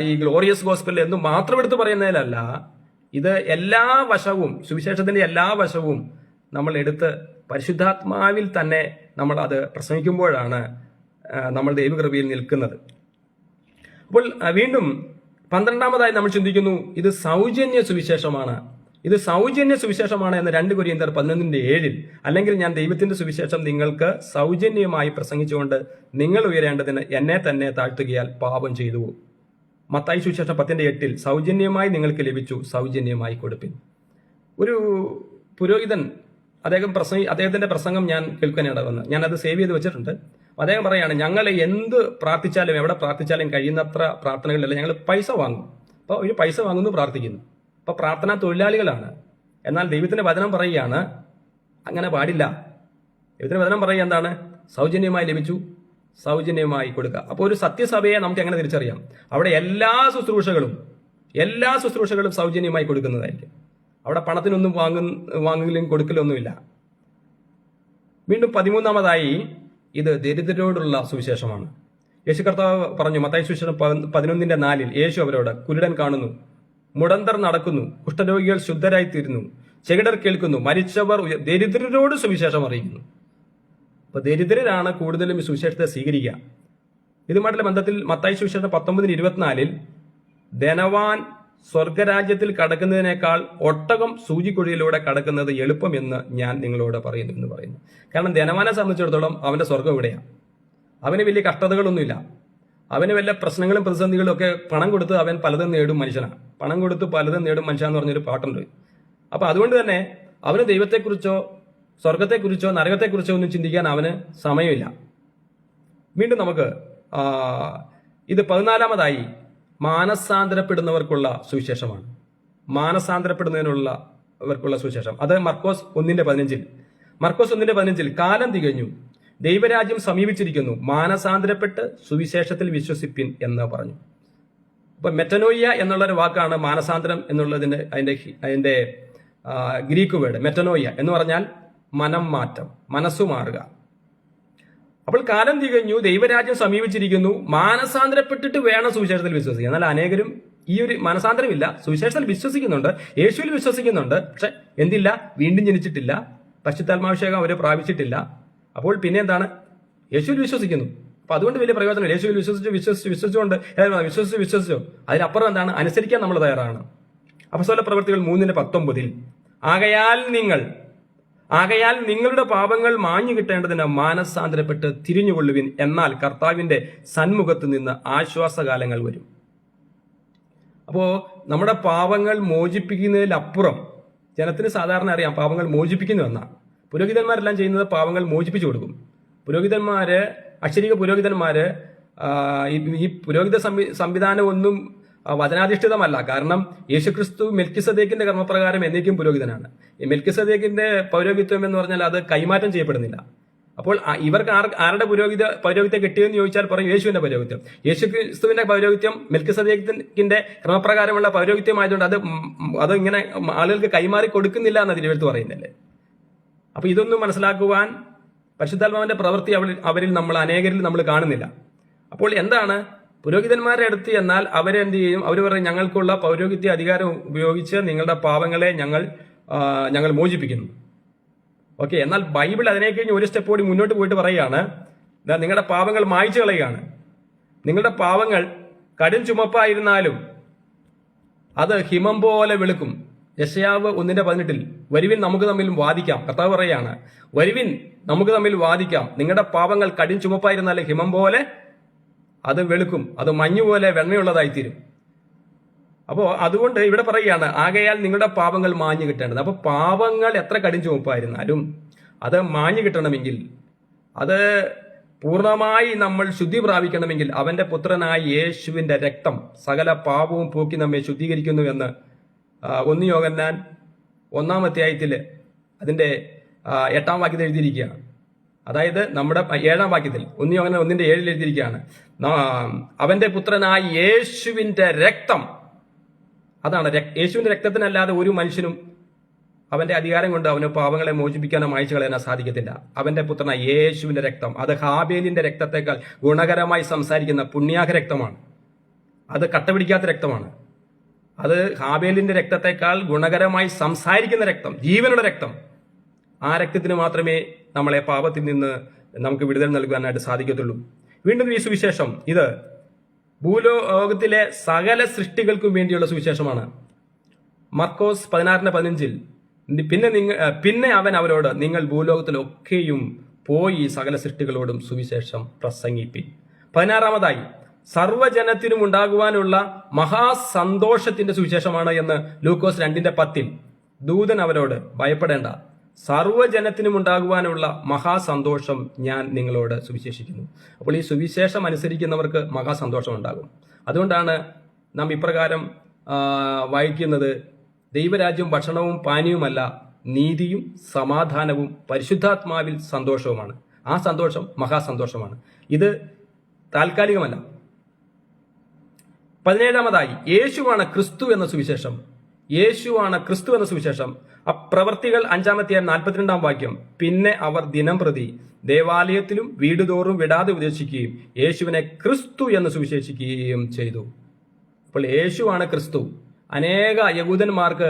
ഈ ഗ്ലോറിയസ് ഗോസ്പൽ എന്നും മാത്രം എടുത്ത് പറയുന്നതിലല്ല, ഇത് എല്ലാ വശവും, സുവിശേഷത്തിന്റെ എല്ലാ വശവും നമ്മൾ എടുത്ത് പരിശുദ്ധാത്മാവിൽ തന്നെ നമ്മൾ അത് പ്രസംഗിക്കുമ്പോഴാണ് നമ്മൾ ദൈവകൃപയിൽ നിൽക്കുന്നത്. അപ്പോൾ വീണ്ടും 12-ാമതായി നമ്മൾ ചിന്തിക്കുന്നു, ഇത് സൗജന്യ സുവിശേഷമാണ്. ഇത് സൗജന്യ സുവിശേഷമാണ് എന്ന് 2 കൊരിന്ത്യർ 11:7 അല്ലെങ്കിൽ ഞാൻ ദൈവത്തിന്റെ സുവിശേഷം നിങ്ങൾക്ക് സൗജന്യമായി പ്രസംഗിച്ചുകൊണ്ട് നിങ്ങൾ ഉയരേണ്ടതിന് എന്നെ തന്നെ താഴ്ത്തുകയാൽ പാപം ചെയ്തു. മത്തായി സുവിശേഷം 10:8 സൗജന്യമായി നിങ്ങൾക്ക് ലഭിച്ചു, സൗജന്യമായി കൊടുപ്പിൻ. ഒരു പുരോഹിതൻ അദ്ദേഹത്തിന്റെ പ്രസംഗം ഞാൻ കേൾക്കാനിട വന്ന് ഞാനത് സേവ് ചെയ്ത് വെച്ചിട്ടുണ്ട്. അദ്ദേഹം പറയാണ്, ഞങ്ങൾ എന്ത് പ്രാർത്ഥിച്ചാലും എവിടെ പ്രാർത്ഥിച്ചാലും കഴിയുന്നത്ര പ്രാർത്ഥനകളിലല്ല, ഞങ്ങൾ പൈസ വാങ്ങും. അപ്പോൾ ഒരു പൈസ വാങ്ങുന്നു, പ്രാർത്ഥിക്കുന്നു. അപ്പൊ പ്രാർത്ഥനാ തൊഴിലാളികളാണ്. എന്നാൽ ദൈവത്തിന്റെ വചനം പറയുകയാണ് അങ്ങനെ പാടില്ല. ദൈവത്തിന്റെ വചനം പറയുക എന്താണ്? സൗജന്യമായി ലഭിച്ചു, സൗജന്യമായി കൊടുക്കുക. അപ്പോൾ ഒരു സത്യസഭയെ നമുക്ക് എങ്ങനെ തിരിച്ചറിയാം? അവിടെ എല്ലാ ശുശ്രൂഷകളും സൗജന്യമായി കൊടുക്കുന്നതായിരിക്കും. അവിടെ പണത്തിനൊന്നും വാങ്ങലും കൊടുക്കലൊന്നുമില്ല. വീണ്ടും 13-ാമതായി ഇത് ദരിദ്രരോടുള്ള സുവിശേഷമാണ്. യേശു കർത്താവ് പറഞ്ഞു, മത്തായി സുവിശേഷം 11:4 യേശു അവരോട്, കുരുടൻ കാണുന്നു, മുടന്തർ നടക്കുന്നു, കുഷ്ഠരോഗികൾ ശുദ്ധരായി തീരുന്നു, ചെകിടർ കേൾക്കുന്നു, മരിച്ചവർ ദരിദ്രരോട് സുവിശേഷം അറിയിക്കുന്നു. അപ്പൊ ദരിദ്രരാണ് കൂടുതലും ഈ സുവിശേഷത്തെ സ്വീകരിക്കുക. ഇതുമായിട്ടുള്ള ബന്ധത്തിൽ മത്തായി സുവിശേഷം 19:24 ധനവാൻ സ്വർഗരാജ്യത്തിൽ കടക്കുന്നതിനേക്കാൾ ഒട്ടകം സൂചിക്കുഴിയിലൂടെ കടക്കുന്നത് എളുപ്പമെന്ന് ഞാൻ നിങ്ങളോട് പറയുന്നു എന്ന് പറയുന്നു. കാരണം ധനവാനെ സംബന്ധിച്ചിടത്തോളം അവന്റെ സ്വർഗം ഇവിടെയാണ്. അവന് വലിയ കഷ്ടതകളൊന്നുമില്ല. അവന് വല്ല പ്രശ്നങ്ങളും പ്രതിസന്ധികളും ഒക്കെ പണം കൊടുത്ത് അവൻ പലതും നേടും മനുഷ്യനാണ്. പണം കൊടുത്ത് പലതും നേടും മനുഷ്യനെന്ന് പറഞ്ഞൊരു പാട്ടുണ്ട്. അപ്പൊ അതുകൊണ്ട് തന്നെ അവന് ദൈവത്തെക്കുറിച്ചോ സ്വർഗത്തെക്കുറിച്ചോ നരകത്തെക്കുറിച്ചോ ഒന്നും ചിന്തിക്കാൻ അവന് സമയമില്ല. വീണ്ടും നമുക്ക് ഇത് 14-ാമതായി മാനസാന്തരപ്പെടുന്നവർക്കുള്ള സുവിശേഷമാണ്. മാനസാന്തരപ്പെടുന്നതിനുള്ളവർക്കുള്ള സുവിശേഷം. അത് മർക്കോസ് 1:15 കാലം തികഞ്ഞു, ദൈവരാജ്യം സമീപിച്ചിരിക്കുന്നു, മാനസാന്തരപ്പെട്ട് സുവിശേഷത്തിൽ വിശ്വസിപ്പിൻ എന്ന് പറഞ്ഞു. അപ്പൊ മെറ്റനോയ്യ എന്നുള്ളൊരു വാക്കാണ് മാനസാന്തരം എന്നുള്ളതിന്റെ അതിന്റെ ഗ്രീക്ക് വേർഡ്. മെറ്റനോയ്യ എന്ന് പറഞ്ഞാൽ മനം മാറ്റം, മനസ്സു മാറുക. അപ്പോൾ കാലം തികഞ്ഞു, ദൈവരാജ്യം സമീപിച്ചിരിക്കുന്നു, മാനസാന്തരപ്പെട്ടിട്ട് വേണം സുവിശേഷത്തിൽ വിശ്വസിക്കുക. എന്നാൽ അനേകരും ഈ ഒരു മനസാന്തരമില്ല, സുവിശേഷത്തിൽ വിശ്വസിക്കുന്നുണ്ട്, യേശുവിൽ വിശ്വസിക്കുന്നുണ്ട്, പക്ഷെ എന്തില്ല, വീണ്ടും ജനിച്ചിട്ടില്ല, പരിശുദ്ധാത്മാഭിഷേകം അവർ പ്രാപിച്ചിട്ടില്ല. അപ്പോൾ പിന്നെ എന്താണ്, യേശുവിൽ വിശ്വസിക്കുന്നു. അപ്പൊ അതുകൊണ്ട് വലിയ പ്രയോജനം. യേശുവിൽ വിശ്വസിച്ചുകൊണ്ട് വിശ്വസിച്ചോ, അതിനപ്പുറം എന്താണ്, അനുസരിക്കാൻ നമ്മൾ തയ്യാറാണ്. അപ്പോസ്തല പ്രവൃത്തികൾ 3:19 ആകയാൽ നിങ്ങളുടെ പാപങ്ങൾ മാഞ്ഞു കിട്ടേണ്ടതിന് മാനസാന്തരപ്പെട്ട് തിരിഞ്ഞുകൊള്ളുവിൻ, എന്നാൽ കർത്താവിന്റെ സന്മുഖത്ത് നിന്ന് ആശ്വാസകാലങ്ങൾ വരും. അപ്പോ നമ്മുടെ പാപങ്ങൾ മോചിപ്പിക്കുന്നതിലപ്പുറം ജനത്തിന് സാധാരണ അറിയാം പാപങ്ങൾ മോചിപ്പിക്കുന്നു എന്നാ. പുരോഹിതന്മാരെല്ലാം ചെയ്യുന്നത് പാപങ്ങൾ മോചിപ്പിച്ചു കൊടുക്കും. അക്ഷരിക പുരോഹിതന്മാര് ഈ പുരോഹിത സംവിധാനം ഒന്നും വചനാധിഷ്ഠിതമല്ല. കാരണം യേശുക്രിസ്തു മെൽക്കിസദേക്കിന്റെ കർമ്മപ്രകാരം എന്നേക്കും പുരോഹിതനാണ്. ഈ മെൽക്കിസദേക്കിന്റെ പൗരോഹിത്യം എന്ന് പറഞ്ഞാൽ അത് കൈമാറ്റം ചെയ്യപ്പെടുന്നില്ല. അപ്പോൾ ഇവർക്ക് ആരുടെ പൗരോഹിത്യം കിട്ടിയെന്ന് ചോദിച്ചാൽ പറയും യേശുവിന്റെ പൗരോഹിത്യം. യേശുക്രിസ്തുവിന്റെ പൗരോഹിത്യം മെൽക്കിസദേക്കിന്റെ ക്രമപ്രകാരമുള്ള പൗരോഹിത്യമായതുകൊണ്ട് അത് ഇങ്ങനെ ആളുകൾക്ക് കൈമാറി കൊടുക്കുന്നില്ല എന്ന് തിരുവെഴുത്ത് പറയുന്നില്ലേ. അപ്പൊ ഇതൊന്നും മനസ്സിലാക്കുവാൻ പരിശുദ്ധാത്മാവിന്റെ പ്രവൃത്തി അവരിൽ അനേകരിൽ നമ്മൾ കാണുന്നില്ല. അപ്പോൾ എന്താണ്, പുരോഹിതന്മാരെ അടുത്ത് എന്നാൽ അവരെന്ത് ചെയ്യും, അവർ പറയും ഞങ്ങൾക്കുള്ള പൗരോഹിത്യ അധികാരം ഉപയോഗിച്ച് നിങ്ങളുടെ പാപങ്ങളെ ഞങ്ങൾ മോചിപ്പിക്കുന്നു. ഓക്കെ, എന്നാൽ ബൈബിൾ അതിനെ കഴിഞ്ഞ് ഒരു സ്റ്റെപ്പ് കൂടി മുന്നോട്ട് പോയിട്ട് പറയുകയാണ്, നിങ്ങളുടെ പാപങ്ങൾ മായ്ച്ചു കളയുകയാണ്. നിങ്ങളുടെ പാപങ്ങൾ കടും ചുമപ്പായിരുന്നാലും അത് ഹിമം പോലെ വെളുക്കും. യെശയ്യാവ് 1:18 വരുവിൻ നമുക്ക് തമ്മിൽ വാദിക്കാം. കർത്താവ് പറയാണ്, വരുവിൻ നമുക്ക് തമ്മിൽ വാദിക്കാം, നിങ്ങളുടെ പാപങ്ങൾ കടും ചുമപ്പായിരുന്നാലും ഹിമം പോലെ അത് വെളുക്കും, അത് മഞ്ഞുപോലെ വെണ്ണയുള്ളതായിത്തീരും. അപ്പോൾ അതുകൊണ്ട് ഇവിടെ പറയുകയാണ്, ആകയാൽ നിങ്ങളുടെ പാപങ്ങൾ മാഞ്ഞു കിട്ടേണ്ടത്. അപ്പൊ പാപങ്ങൾ എത്ര കടും ചുമപ്പായിരുന്നാലും അത് മാഞ്ഞു കിട്ടണമെങ്കിൽ, അത് പൂർണ്ണമായി നമ്മൾ ശുദ്ധി പ്രാപിക്കണമെങ്കിൽ അവന്റെ പുത്രനായ യേശുവിന്റെ രക്തം സകല പാപവും പോക്കി നമ്മെ ശുദ്ധീകരിക്കുന്നു എന്ന് 1 യോഹന്നാൻ 1-ാം അധ്യായത്തിൽ അതിന്റെ 8-ാം വാക്യത്തിൽ എഴുതിയിരിക്കുകയാണ്. അതായത് നമ്മുടെ 7-ാം വാക്യത്തിൽ 1 യോഹന്നാൻ 1:7 എഴുതിയിരിക്കുകയാണ്, അവന്റെ പുത്രനായ യേശുവിന്റെ രക്തം. അതാണ് യേശുവിന്റെ രക്തത്തിനല്ലാതെ ഒരു മനുഷ്യനും അവന്റെ അധികാരം കൊണ്ട് അവന് പാപങ്ങളെ മോചിപ്പിക്കാനോ മായ്ച്ചു കളയാനോ സാധിക്കത്തില്ല. അവന്റെ പുത്രനായ യേശുവിന്റെ രക്തം അത് ഹാബേലിന്റെ രക്തത്തെക്കാൾ ഗുണകരമായി സംസാരിക്കുന്ന പുണ്യാഹ രക്തമാണ്. അത് കട്ടപിടിക്കാത്ത രക്തമാണ്. അത് ഹാബേലിന്റെ രക്തത്തെക്കാൾ ഗുണകരമായി സംസാരിക്കുന്ന രക്തം, ജീവനുള്ള രക്തം. ആ രക്തത്തിന് മാത്രമേ നമ്മളെ പാപത്തിൽ നിന്ന് നമുക്ക് വിടുതൽ നൽകാനായിട്ട് സാധിക്കത്തുള്ളൂ. വീണ്ടും ഈ സുവിശേഷം ഇത് ഭൂലോകത്തിലെ സകല സൃഷ്ടികൾക്കും വേണ്ടിയുള്ള സുവിശേഷമാണ്. മർക്കോസ് 16:15 പിന്നെ അവൻ അവരോട്, നിങ്ങൾ ഭൂലോകത്തിലൊക്കെയും പോയി സകല സൃഷ്ടികളോടും സുവിശേഷം പ്രസംഗിപ്പിൻ. 16-ാമതായി സർവ്വജനത്തിനും ഉണ്ടാകുവാനുള്ള മഹാസന്തോഷത്തിന്റെ സുവിശേഷമാണ് എന്ന് ലൂക്കോസ് 2:10 ദൂതൻ അവരോട്, ഭയപ്പെടേണ്ട, സർവ്വജനത്തിനും ഉണ്ടാകുവാനുള്ള മഹാസന്തോഷം ഞാൻ നിങ്ങളോട് സുവിശേഷിക്കുന്നു. അപ്പോൾ ഈ സുവിശേഷം അനുസരിക്കുന്നവർക്ക് മഹാസന്തോഷം ഉണ്ടാകും. അതുകൊണ്ടാണ് നാം ഇപ്രകാരം വായിക്കുന്നത്, ദൈവരാജ്യം ഭക്ഷണവും പാനീയവുമല്ല, നീതിയും സമാധാനവും പരിശുദ്ധാത്മാവിൽ സന്തോഷവുമാണ്. ആ സന്തോഷം മഹാസന്തോഷമാണ്. ഇത് താൽക്കാലികമല്ല. 17-ാമതായി യേശുവാണ് ക്രിസ്തു എന്ന സുവിശേഷം. പ്രവർത്തികൾ 5-ാം അധ്യായം 42-ാം വാക്യം, പിന്നെ അവർ ദിനംപ്രതി ദേവാലയത്തിലും വീടുതോറും വിടാതെ ഉപദേശിക്കുകയും യേശുവിനെ ക്രിസ്തു എന്ന് സുവിശേഷിക്കുകയും ചെയ്തു. അപ്പോൾ യേശുവാണ് ക്രിസ്തു. അനേക യഹൂദന്മാർക്ക്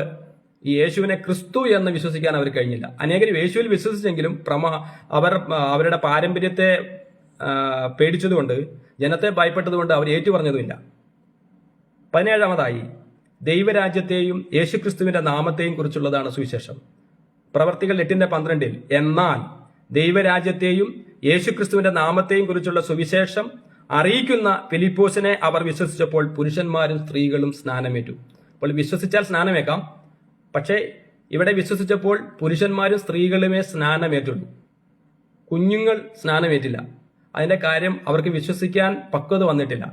ഈ യേശുവിനെ ക്രിസ്തു എന്ന് വിശ്വസിക്കാൻ അവർ കഴിഞ്ഞില്ല. അനേകരും യേശുവിൽ വിശ്വസിച്ചെങ്കിലും അവരുടെ പാരമ്പര്യത്തെ പേടിച്ചതുകൊണ്ട്, ജനത്തെ ഭയപ്പെട്ടതുകൊണ്ട് അവർ ഏറ്റുപറഞ്ഞതുമില്ല. 17-ാമതായി ദൈവരാജ്യത്തെയും യേശുക്രിസ്തുവിന്റെ നാമത്തെയും കുറിച്ചുള്ളതാണ് സുവിശേഷം. പ്രവർത്തികൾ 8:12 എന്നാൽ ദൈവരാജ്യത്തെയും യേശുക്രിസ്തുവിന്റെ നാമത്തെയും കുറിച്ചുള്ള സുവിശേഷം അറിയിക്കുന്ന ഫിലിപ്പോസിനെ അവർ വിശ്വസിച്ചപ്പോൾ പുരുഷന്മാരും സ്ത്രീകളും സ്നാനമേറ്റു. അപ്പോൾ വിശ്വസിച്ചാൽ സ്നാനമേക്കാം, പക്ഷേ ഇവിടെ വിശ്വസിച്ചപ്പോൾ പുരുഷന്മാരും സ്ത്രീകളുമേ സ്നാനമേറ്റുള്ളൂ. കുഞ്ഞുങ്ങൾ സ്നാനമേറ്റില്ല. അതിന്റെ കാര്യം അവർക്ക് വിശ്വസിക്കാൻ പക്വത വന്നിട്ടില്ല.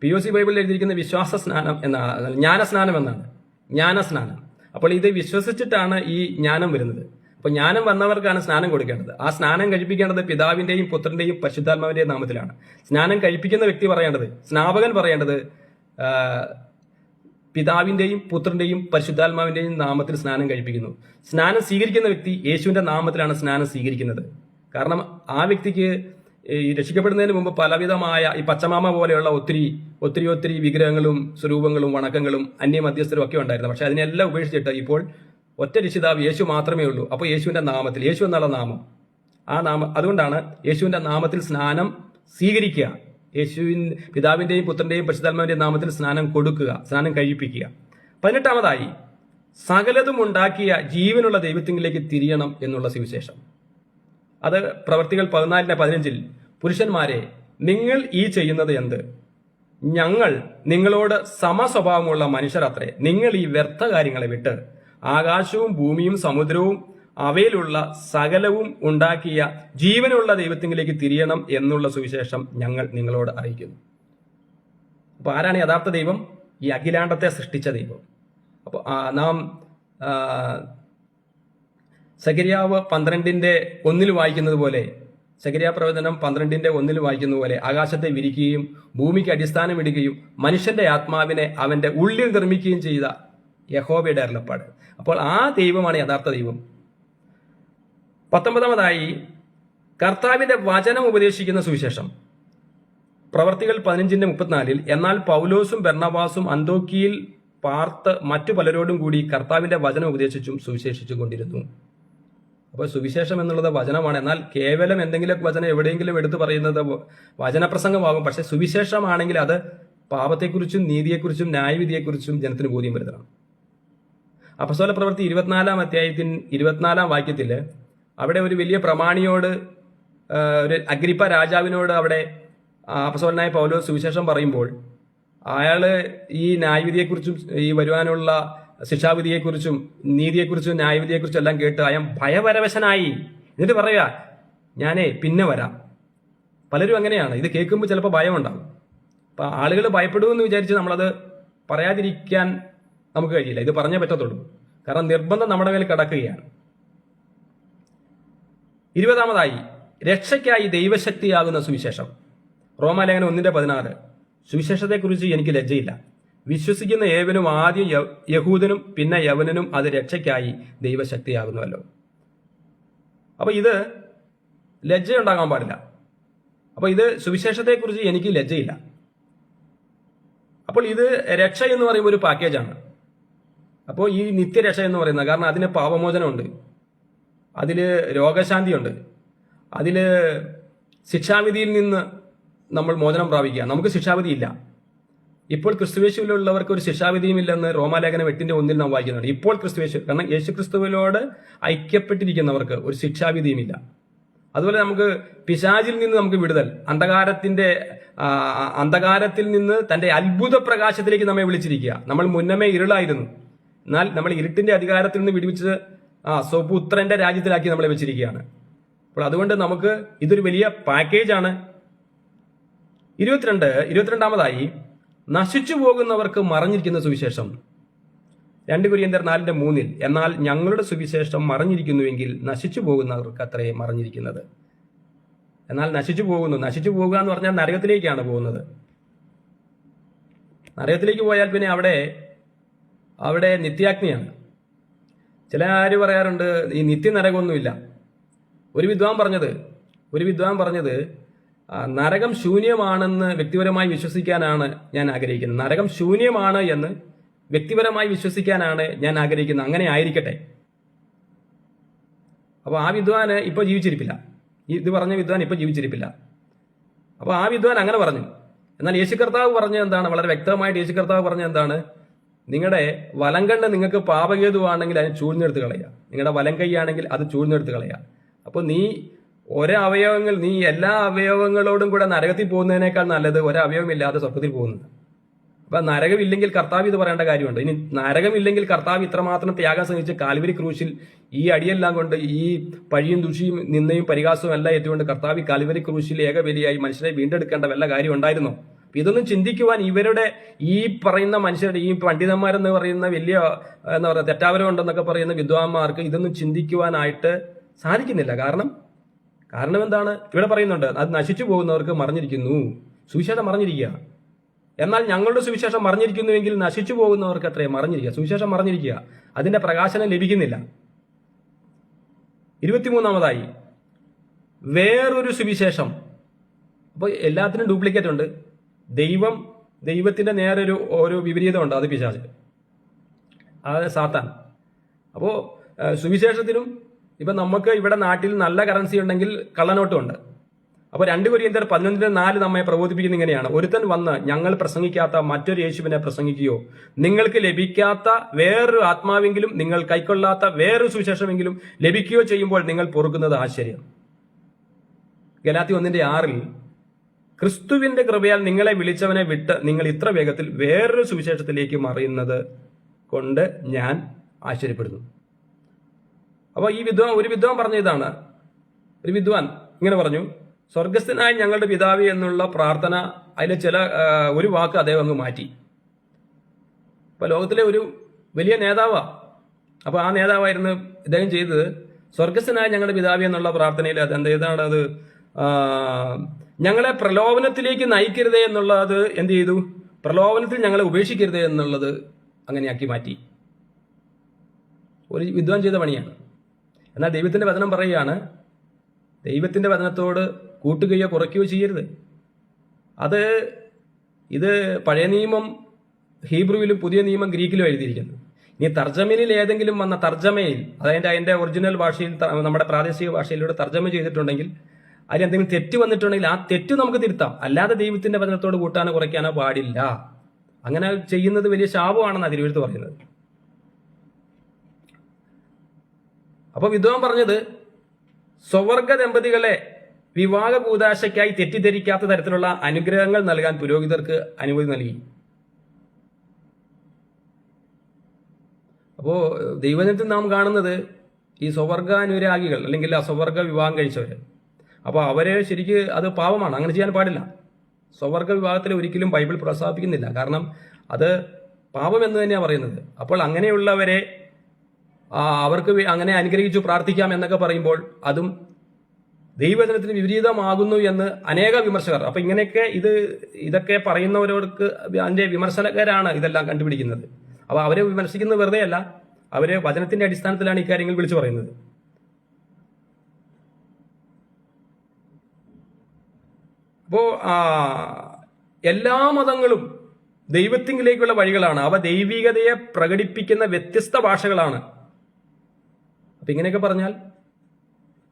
POC ബൈബിളിൽ എഴുതിയിരിക്കുന്ന വിശ്വാസ സ്നാനം എന്നാണ്, ജ്ഞാനസ്നാനം എന്നാണ്, ജ്ഞാനസ്നാനം. അപ്പോൾ ഇത് വിശ്വസിച്ചിട്ടാണ് ഈ ജ്ഞാനം വരുന്നത്. അപ്പോൾ ജ്ഞാനം വന്നവർക്കാണ് സ്നാനം കൊടുക്കേണ്ടത്. ആ സ്നാനം കഴിപ്പിക്കേണ്ടത് പിതാവിന്റെയും പുത്രന്റെയും പരിശുദ്ധാത്മാവിന്റെയും നാമത്തിലാണ്. സ്നാനം കഴിപ്പിക്കുന്ന വ്യക്തി പറയേണ്ടത്, സ്നാപകൻ പറയേണ്ടത്, പിതാവിന്റെയും പുത്രന്റെയും പരിശുദ്ധാത്മാവിന്റെയും നാമത്തിൽ സ്നാനം കഴിപ്പിക്കുന്നു. സ്നാനം സ്വീകരിക്കുന്ന വ്യക്തി യേശുവിന്റെ നാമത്തിലാണ് സ്നാനം സ്വീകരിക്കുന്നത്. കാരണം ആ വ്യക്തിക്ക് ഈ രക്ഷിക്കപ്പെടുന്നതിന് മുമ്പ് പലവിധമായ ഈ പച്ചമാമ പോലെയുള്ള ഒത്തിരി വിഗ്രഹങ്ങളും സ്വരൂപങ്ങളും വണക്കങ്ങളും അന്യമധ്യസ്ഥരും ഒക്കെ ഉണ്ടായിരുന്നു. പക്ഷെ അതിനെല്ലാം ഉപേക്ഷിച്ചിട്ട് ഇപ്പോൾ ഒറ്റ രക്ഷിതാവ് യേശു മാത്രമേ ഉള്ളൂ. അപ്പോൾ യേശുവിന്റെ നാമത്തിൽ, യേശു എന്നുള്ള നാമം, ആ നാമം, അതുകൊണ്ടാണ് യേശുവിന്റെ നാമത്തിൽ സ്നാനം സ്വീകരിക്കുക, പിതാവിന്റെയും പുത്രന്റെയും പരിശുദ്ധാത്മാവിന്റെയും നാമത്തിൽ സ്നാനം കൊടുക്കുക, സ്നാനം കഴിപ്പിക്കുക. 18-ാമതായി സകലതും ഉണ്ടാക്കിയ ജീവനുള്ള ദൈവത്തിലേക്ക് തിരിയണം എന്നുള്ള സുവിശേഷം. അത് പ്രവർത്തികൾ 14:15 പുരുഷന്മാരെ, നിങ്ങൾ ഈ ചെയ്യുന്നത് എന്ത്? ഞങ്ങൾ നിങ്ങളോട് സമസ്വഭാവമുള്ള മനുഷ്യരത്രേ. നിങ്ങൾ ഈ വ്യർത്ഥ കാര്യങ്ങളെ വിട്ട് ആകാശവും ഭൂമിയും സമുദ്രവും അവയിലുള്ള സകലവും ഉണ്ടാക്കിയ ജീവനുള്ള ദൈവത്തിലേക്ക് തിരിയണം എന്നുള്ള സുവിശേഷം ഞങ്ങൾ നിങ്ങളോട് അറിയിക്കുന്നു. അപ്പൊ ആരാണ് യഥാർത്ഥ ദൈവം? ഈ അഖിലാണ്ടത്തെ സൃഷ്ടിച്ച ദൈവം. അപ്പോൾ നാം സഖരിയാവ് 12:1 വായിക്കുന്നത് പോലെ, സഖരിയാ പ്രവചനം 12:1 വായിക്കുന്ന പോലെ, ആകാശത്തെ വിരിക്കുകയും ഭൂമിക്ക് അടിസ്ഥാനം ഇടുകയും മനുഷ്യന്റെ ആത്മാവിനെ അവന്റെ ഉള്ളിൽ നിർമ്മിക്കുകയും ചെയ്ത യഹോവയുടെ അരുളപ്പാട്. അപ്പോൾ ആ ദൈവമാണ് യഥാർത്ഥ ദൈവം. 19-ാമതായി കർത്താവിന്റെ വചനം ഉപദേശിക്കുന്ന സുവിശേഷം. പ്രവർത്തികൾ 15:34 എന്നാൽ പൗലോസും ബർന്നബാസും അന്തോക്കിയിൽ പാർത്ത് മറ്റു പലരോടും കൂടി കർത്താവിന്റെ വചനം ഉപദേശിച്ചും സുവിശേഷിച്ചും കൊണ്ടിരുന്നു. അപ്പോൾ സുവിശേഷം എന്നുള്ളത് വചനമാണ്. എന്നാൽ കേവലം എന്തെങ്കിലും വചനം എവിടെയെങ്കിലും എടുത്തു പറയുന്നത് വചനപ്രസംഗമാകും. പക്ഷെ സുവിശേഷമാണെങ്കിൽ അത് പാപത്തെക്കുറിച്ചും നീതിയെക്കുറിച്ചും ന്യായവിധിയെക്കുറിച്ചും ജനത്തിന് ബോധ്യം വരുത്തണം. അപ്പസ്തോല പ്രവൃത്തി 24-ാം അധ്യായത്തിൽ 24-ാം വാക്യത്തിൽ അവിടെ ഒരു വലിയ പ്രമാണിയോട്, ഒരു അഗ്രിപ്പ രാജാവിനോട് അവിടെ അപ്പസ്തോലനായ പൗലോസ് സുവിശേഷം പറയുമ്പോൾ അയാള് ഈ ന്യായവിധിയെക്കുറിച്ചും ഈ വരുവാനുള്ള ശിക്ഷാവിധിയെക്കുറിച്ചും നീതിയെക്കുറിച്ചും ന്യായവിധിയെക്കുറിച്ചും എല്ലാം കേട്ട് അയാൾ ഭയപരവശനായി. എന്നിട്ട് പറയുക, ഞാനേ പിന്നെ വരാം. പലരും അങ്ങനെയാണ്. ഇത് കേൾക്കുമ്പോൾ ചിലപ്പോൾ ഭയമുണ്ടാകും. അപ്പം ആളുകൾ ഭയപ്പെടുമെന്ന് വിചാരിച്ച് നമ്മളത് പറയാതിരിക്കാൻ നമുക്ക് കഴിയില്ല. ഇത് പറഞ്ഞേ പറ്റത്തുള്ളൂ. കാരണം നിർബന്ധം നമ്മുടെ മേൽ കിടക്കുകയാണ്. 20-ാമതായി രക്ഷയ്ക്കായി ദൈവശക്തിയാകുന്ന സുവിശേഷം. റോമാലേഖനം 1:16 സുവിശേഷത്തെക്കുറിച്ച് എനിക്ക് ലജ്ജയില്ല. വിശ്വസിക്കുന്ന ഏവനും ആദ്യം യഹൂദനും പിന്നെ യവനനും അത് രക്ഷയ്ക്കായി ദൈവശക്തിയാകുന്നുവല്ലോ. അപ്പൊ ഇത് ലജ്ജയുണ്ടാകാൻ പാടില്ല. അപ്പൊ ഇത് സുവിശേഷത്തെക്കുറിച്ച് എനിക്ക് ലജ്ജയില്ല. അപ്പോൾ ഇത് രക്ഷ എന്ന് പറയുമ്പോൾ ഒരു പാക്കേജാണ്. അപ്പോൾ ഈ നിത്യരക്ഷ എന്ന് പറയുന്നത്, കാരണം അതിന് പാപമോചനമുണ്ട്, അതില് രോഗശാന്തിയുണ്ട്, അതില് ശിക്ഷാവിധിയിൽ നിന്ന് നമ്മൾ മോചനം പ്രാപിക്കുക. നമുക്ക് ശിക്ഷാവിധി ഇല്ല. ഇപ്പോൾ ക്രിസ്തുവേശുവിലുള്ളവർക്ക് ഒരു ശിക്ഷാവിധിയും ഇല്ലെന്ന് റോമാലേഖനം 8:1 നാം വായിക്കുന്നുണ്ട്. ഇപ്പോൾ ക്രിസ്തുവേശു, കാരണം യേശു ക്രിസ്തുവിനോട് ഐക്യപ്പെട്ടിരിക്കുന്നവർക്ക് ഒരു ശിക്ഷാവിധിയും ഇല്ല. അതുപോലെ നമുക്ക് പിശാചിൽ നിന്ന് നമുക്ക് വിടുതൽ, അന്ധകാരത്തിൽ നിന്ന് തന്റെ അത്ഭുത പ്രകാശത്തിലേക്ക് നമ്മെ വിളിച്ചിരിക്കുക. നമ്മൾ മുന്നമേ ഇരുളായിരുന്നു, എന്നാൽ നമ്മൾ ഇരുട്ടിന്റെ അധികാരത്തിൽ നിന്ന് വിടുവിച്ച് സ്വപുത്രന്റെ രാജ്യത്തിലാക്കി നമ്മളെ വെച്ചിരിക്കുകയാണ്. അപ്പോൾ അതുകൊണ്ട് നമുക്ക് ഇതൊരു വലിയ പാക്കേജാണ്. 22-ാമതായി നശിച്ചു പോകുന്നവർക്ക് മറഞ്ഞിരിക്കുന്ന സുവിശേഷം. 2 കൊരിന്ത്യർ 4:3 എന്നാൽ ഞങ്ങളുടെ സുവിശേഷം മറഞ്ഞിരിക്കുന്നുവെങ്കിൽ നശിച്ചു പോകുന്നവർക്ക് അത്രേ മറഞ്ഞിരിക്കുന്നത്. എന്നാൽ നശിച്ചു പോകുക എന്ന് പറഞ്ഞാൽ നരകത്തിലേക്കാണ് പോകുന്നത്. നരകത്തിലേക്ക് പോയാൽ പിന്നെ അവിടെ നിത്യാഗ്നിയാണ്. ചില ആര് പറയാറുണ്ട് ഈ നിത്യനരകമൊന്നുമില്ല. ഒരു വിദ്വാൻ പറഞ്ഞത് നരകം ശൂന്യമാണെന്ന് വ്യക്തിപരമായി വിശ്വസിക്കാനാണ് ഞാൻ ആഗ്രഹിക്കുന്നത്. നരകം ശൂന്യമാണ് എന്ന് വ്യക്തിപരമായി വിശ്വസിക്കാനാണ് ഞാൻ ആഗ്രഹിക്കുന്നത്. അങ്ങനെ ആയിരിക്കട്ടെ. അപ്പോൾ ആ വിദ്വാന് ഇപ്പൊ ജീവിച്ചിരിപ്പില്ല. ഇത് പറഞ്ഞ വിദ്വാൻ ഇപ്പൊ ജീവിച്ചിരിപ്പില്ല. അപ്പോൾ ആ വിദ്വാൻ അങ്ങനെ പറഞ്ഞു. എന്നാൽ യേശു കർത്താവ് പറഞ്ഞത് എന്താണ്? വളരെ വ്യക്തമായിട്ട് യേശു കർത്താവ് പറഞ്ഞത് എന്താണ്? നിങ്ങളുടെ വലങ്കണ്ണ് നിങ്ങൾക്ക് പാപകേതുവാണെങ്കിൽ അതിനെ ചൂഴ്ന്നെടുത്ത് കളയുക. നിങ്ങളുടെ വലം കൈയാണെങ്കിൽ അത് ചൂഴ്ന്നെടുത്ത് കളയുക. അപ്പോൾ നീ ഒരവയവങ്ങൾ, നീ എല്ലാ അവയവങ്ങളോടും കൂടെ നരകത്തിൽ പോകുന്നതിനേക്കാൾ നല്ലത് ഒരവയവമില്ലാതെ സ്വർഗത്തിൽ പോകുന്നത്. അപ്പൊ നരകമില്ലെങ്കിൽ കർത്താവ് ഇത് പറയേണ്ട കാര്യമുണ്ട്. ഇനി നരകമില്ലെങ്കിൽ കർത്താവ് ഇത്രമാത്രം ത്യാഗം സഹിച്ച് കാൽവരി ക്രൂശിൽ ഈ അടിയെല്ലാം കൊണ്ട്, ഈ പഴിയും ദുഷിയും നിന്നയും പരിഹാസവും എല്ലാം ഏറ്റുകൊണ്ട് കർത്താവ് കാൽവരി ക്രൂശിൽ ഏകബലിയായി മനുഷ്യരെ വീണ്ടെടുക്കേണ്ട വല്ല കാര്യം ഉണ്ടായിരുന്നോ? ഇതൊന്നും ചിന്തിക്കുവാൻ ഇവരുടെ ഈ പറയുന്ന മനുഷ്യരുടെ, ഈ പണ്ഡിതന്മാരെന്ന് പറയുന്ന വലിയ എന്താ പറയുക തെറ്റാവരം ഉണ്ടെന്നൊക്കെ പറയുന്ന വിദ്വാൻമാർക്ക് ഇതൊന്നും ചിന്തിക്കുവാനായിട്ട് സാധിക്കുന്നില്ല. കാരണം എന്താണ്? ഇവിടെ പറയുന്നുണ്ട്, അത് നശിച്ചു പോകുന്നവർക്ക് മറിഞ്ഞിരിക്കുന്നു, സുവിശേഷം മറിഞ്ഞിരിക്കുക. എന്നാൽ ഞങ്ങളുടെ സുവിശേഷം മറിഞ്ഞിരിക്കുന്നുവെങ്കിൽ നശിച്ചു പോകുന്നവർക്ക് അത്രേ മറിഞ്ഞിരിക്കുക, സുവിശേഷം മറിഞ്ഞിരിക്കുക, അതിന്റെ പ്രകാശനം ലഭിക്കുന്നില്ല. 23-ാമതായി വേറൊരു സുവിശേഷം. അപ്പോൾ എല്ലാത്തിനും ഡ്യൂപ്ലിക്കേറ്റ് ഉണ്ട്. ദൈവത്തിന്റെ ഒരു വിപരീതമുണ്ട്, അത് പിശാച്, അത് സാത്താൻ. അപ്പോൾ സുവിശേഷത്തിനും ഇപ്പൊ നമുക്ക് ഇവിടെ നാട്ടിൽ നല്ല കറൻസി ഉണ്ടെങ്കിൽ കള്ളനോട്ടും ഉണ്ട്. അപ്പോൾ 2 കൊരിന്ത്യർ 11:4 നമ്മെ പ്രബോധിപ്പിക്കുന്ന ഇങ്ങനെയാണ്: ഒരുത്തൻ വന്ന് ഞങ്ങൾ പ്രസംഗിക്കാത്ത മറ്റൊരു യേശുവിനെ പ്രസംഗിക്കുകയോ നിങ്ങൾക്ക് ലഭിക്കാത്ത വേറൊരു ആത്മാവെങ്കിലും നിങ്ങൾ കൈക്കൊള്ളാത്ത വേറൊരു സുവിശേഷമെങ്കിലും ലഭിക്കുകയോ ചെയ്യുമ്പോൾ നിങ്ങൾ പൊറുക്കുന്നത് ആശ്ചര്യം. ഗലാത്യ 1:6 ക്രിസ്തുവിന്റെ കൃപയാൽ നിങ്ങളെ വിളിച്ചവനെ വിട്ട് നിങ്ങൾ ഇത്ര വേഗത്തിൽ വേറൊരു സുവിശേഷത്തിലേക്ക് മറിയുന്നത് കൊണ്ട് ഞാൻ ആശ്ചര്യപ്പെടുന്നു. അപ്പോൾ ഒരു വിദ്വാൻ പറഞ്ഞ ഇതാണ്. ഒരു വിദ്വാൻ ഇങ്ങനെ പറഞ്ഞു: സ്വർഗസ്ഥനായ ഞങ്ങളുടെ പിതാവേ എന്നുള്ള പ്രാർത്ഥന, അതിൽ ഒരു വാക്ക് അദ്ദേഹം അങ്ങ് മാറ്റി. അപ്പൊ ലോകത്തിലെ ഒരു വലിയ നേതാവാ. അപ്പൊ ആ നേതാവായിരുന്നു ഇദ്ദേഹം ചെയ്തത്. സ്വർഗസ്ഥനായ ഞങ്ങളുടെ പിതാവേ എന്നുള്ള പ്രാർത്ഥനയിൽ അത് ഞങ്ങളെ പ്രലോഭനത്തിലേക്ക് നയിക്കരുതേ എന്നുള്ളത് എന്ത് ചെയ്തു? പ്രലോഭനത്തിൽ ഞങ്ങളെ ഉപേക്ഷിക്കരുതേ എന്നുള്ളത് അങ്ങനെയാക്കി മാറ്റി. ഒരു വിദ്വാൻ ചെയ്ത പണിയാണ്. എന്നാൽ ദൈവത്തിന്റെ വചനം പറയുകയാണ്, ദൈവത്തിന്റെ വചനത്തോട് കൂട്ടുകയോ കുറയ്ക്കുകയോ ചെയ്യരുത്. ഇത് പഴയ നിയമം ഹീബ്രുവിലും പുതിയ നിയമം ഗ്രീക്കിലും എഴുതിയിരിക്കുന്നു. ഇനി തർജ്ജമയിൽ ഏതെങ്കിലും വന്ന തർജ്ജമയിൽ, അതായത് അതിന്റെ ഒറിജിനൽ ഭാഷയിൽ, നമ്മുടെ പ്രാദേശിക ഭാഷയിലൂടെ തർജ്ജമ ചെയ്തിട്ടുണ്ടെങ്കിൽ അതിൽ എന്തെങ്കിലും തെറ്റ് വന്നിട്ടുണ്ടെങ്കിൽ ആ തെറ്റ് നമുക്ക് തിരുത്താം. അല്ലാതെ ദൈവത്തിന്റെ വചനത്തോട് കൂട്ടാനോ കുറയ്ക്കാനോ പാടില്ല. അങ്ങനെ ചെയ്യുന്നത് വലിയ ശാപമാണെന്ന് തിരുവെഴുത്ത് പറയുന്നത്. അപ്പൊ വിദ്വാൻ പറഞ്ഞത്, സ്വവർഗ ദമ്പതികളെ വിവാഹ കൂദാശയ്ക്കായി തെറ്റിദ്ധരിക്കാത്ത തരത്തിലുള്ള അനുഗ്രഹങ്ങൾ നൽകാൻ പുരോഹിതർക്ക് അനുമതി നൽകി. അപ്പോ ദൈവജനത്തിൽ നാം കാണുന്നത് ഈ സ്വവർഗാനുരാഗികൾ അല്ലെങ്കിൽ അസ്വർഗ വിവാഹം കഴിച്ചവര്. അപ്പോൾ അവരെ ശരിക്ക് അത് പാപമാണ്, അങ്ങനെ ചെയ്യാൻ പാടില്ല. സ്വവർഗ വിവാഹത്തിൽ ഒരിക്കലും ബൈബിൾ പ്രോത്സാഹിപ്പിക്കുന്നില്ല. കാരണം അത് പാപം എന്ന് തന്നെയാണ് പറയുന്നത്. അപ്പോൾ അങ്ങനെയുള്ളവരെ അവർക്ക് അങ്ങനെ അനുഗ്രഹിച്ചു പ്രാർത്ഥിക്കാം എന്നൊക്കെ പറയുമ്പോൾ അതും ദൈവവചനത്തിന് വിപരീതമാകുന്നു എന്ന് അനേക വിമർശകർ. അപ്പൊ ഇങ്ങനെയൊക്കെ ഇതൊക്കെ പറയുന്നവരോർക്ക് അതിന്റെ വിമർശകരാണ് ഇതെല്ലാം കണ്ടുപിടിക്കുന്നത്. അപ്പൊ അവരെ വിമർശിക്കുന്നത് വെറുതെ അല്ല, അവര് വചനത്തിന്റെ അടിസ്ഥാനത്തിലാണ് ഇക്കാര്യങ്ങൾ വിളിച്ചു പറയുന്നത്. അപ്പോ എല്ലാ മതങ്ങളും ദൈവത്തിങ്കിലേക്കുള്ള വഴികളാണ്. അവ ദൈവികതയെ പ്രകടിപ്പിക്കുന്ന വ്യത്യസ്ത ഭാഷകളാണ്. അപ്പൊ ഇങ്ങനെയൊക്കെ പറഞ്ഞാൽ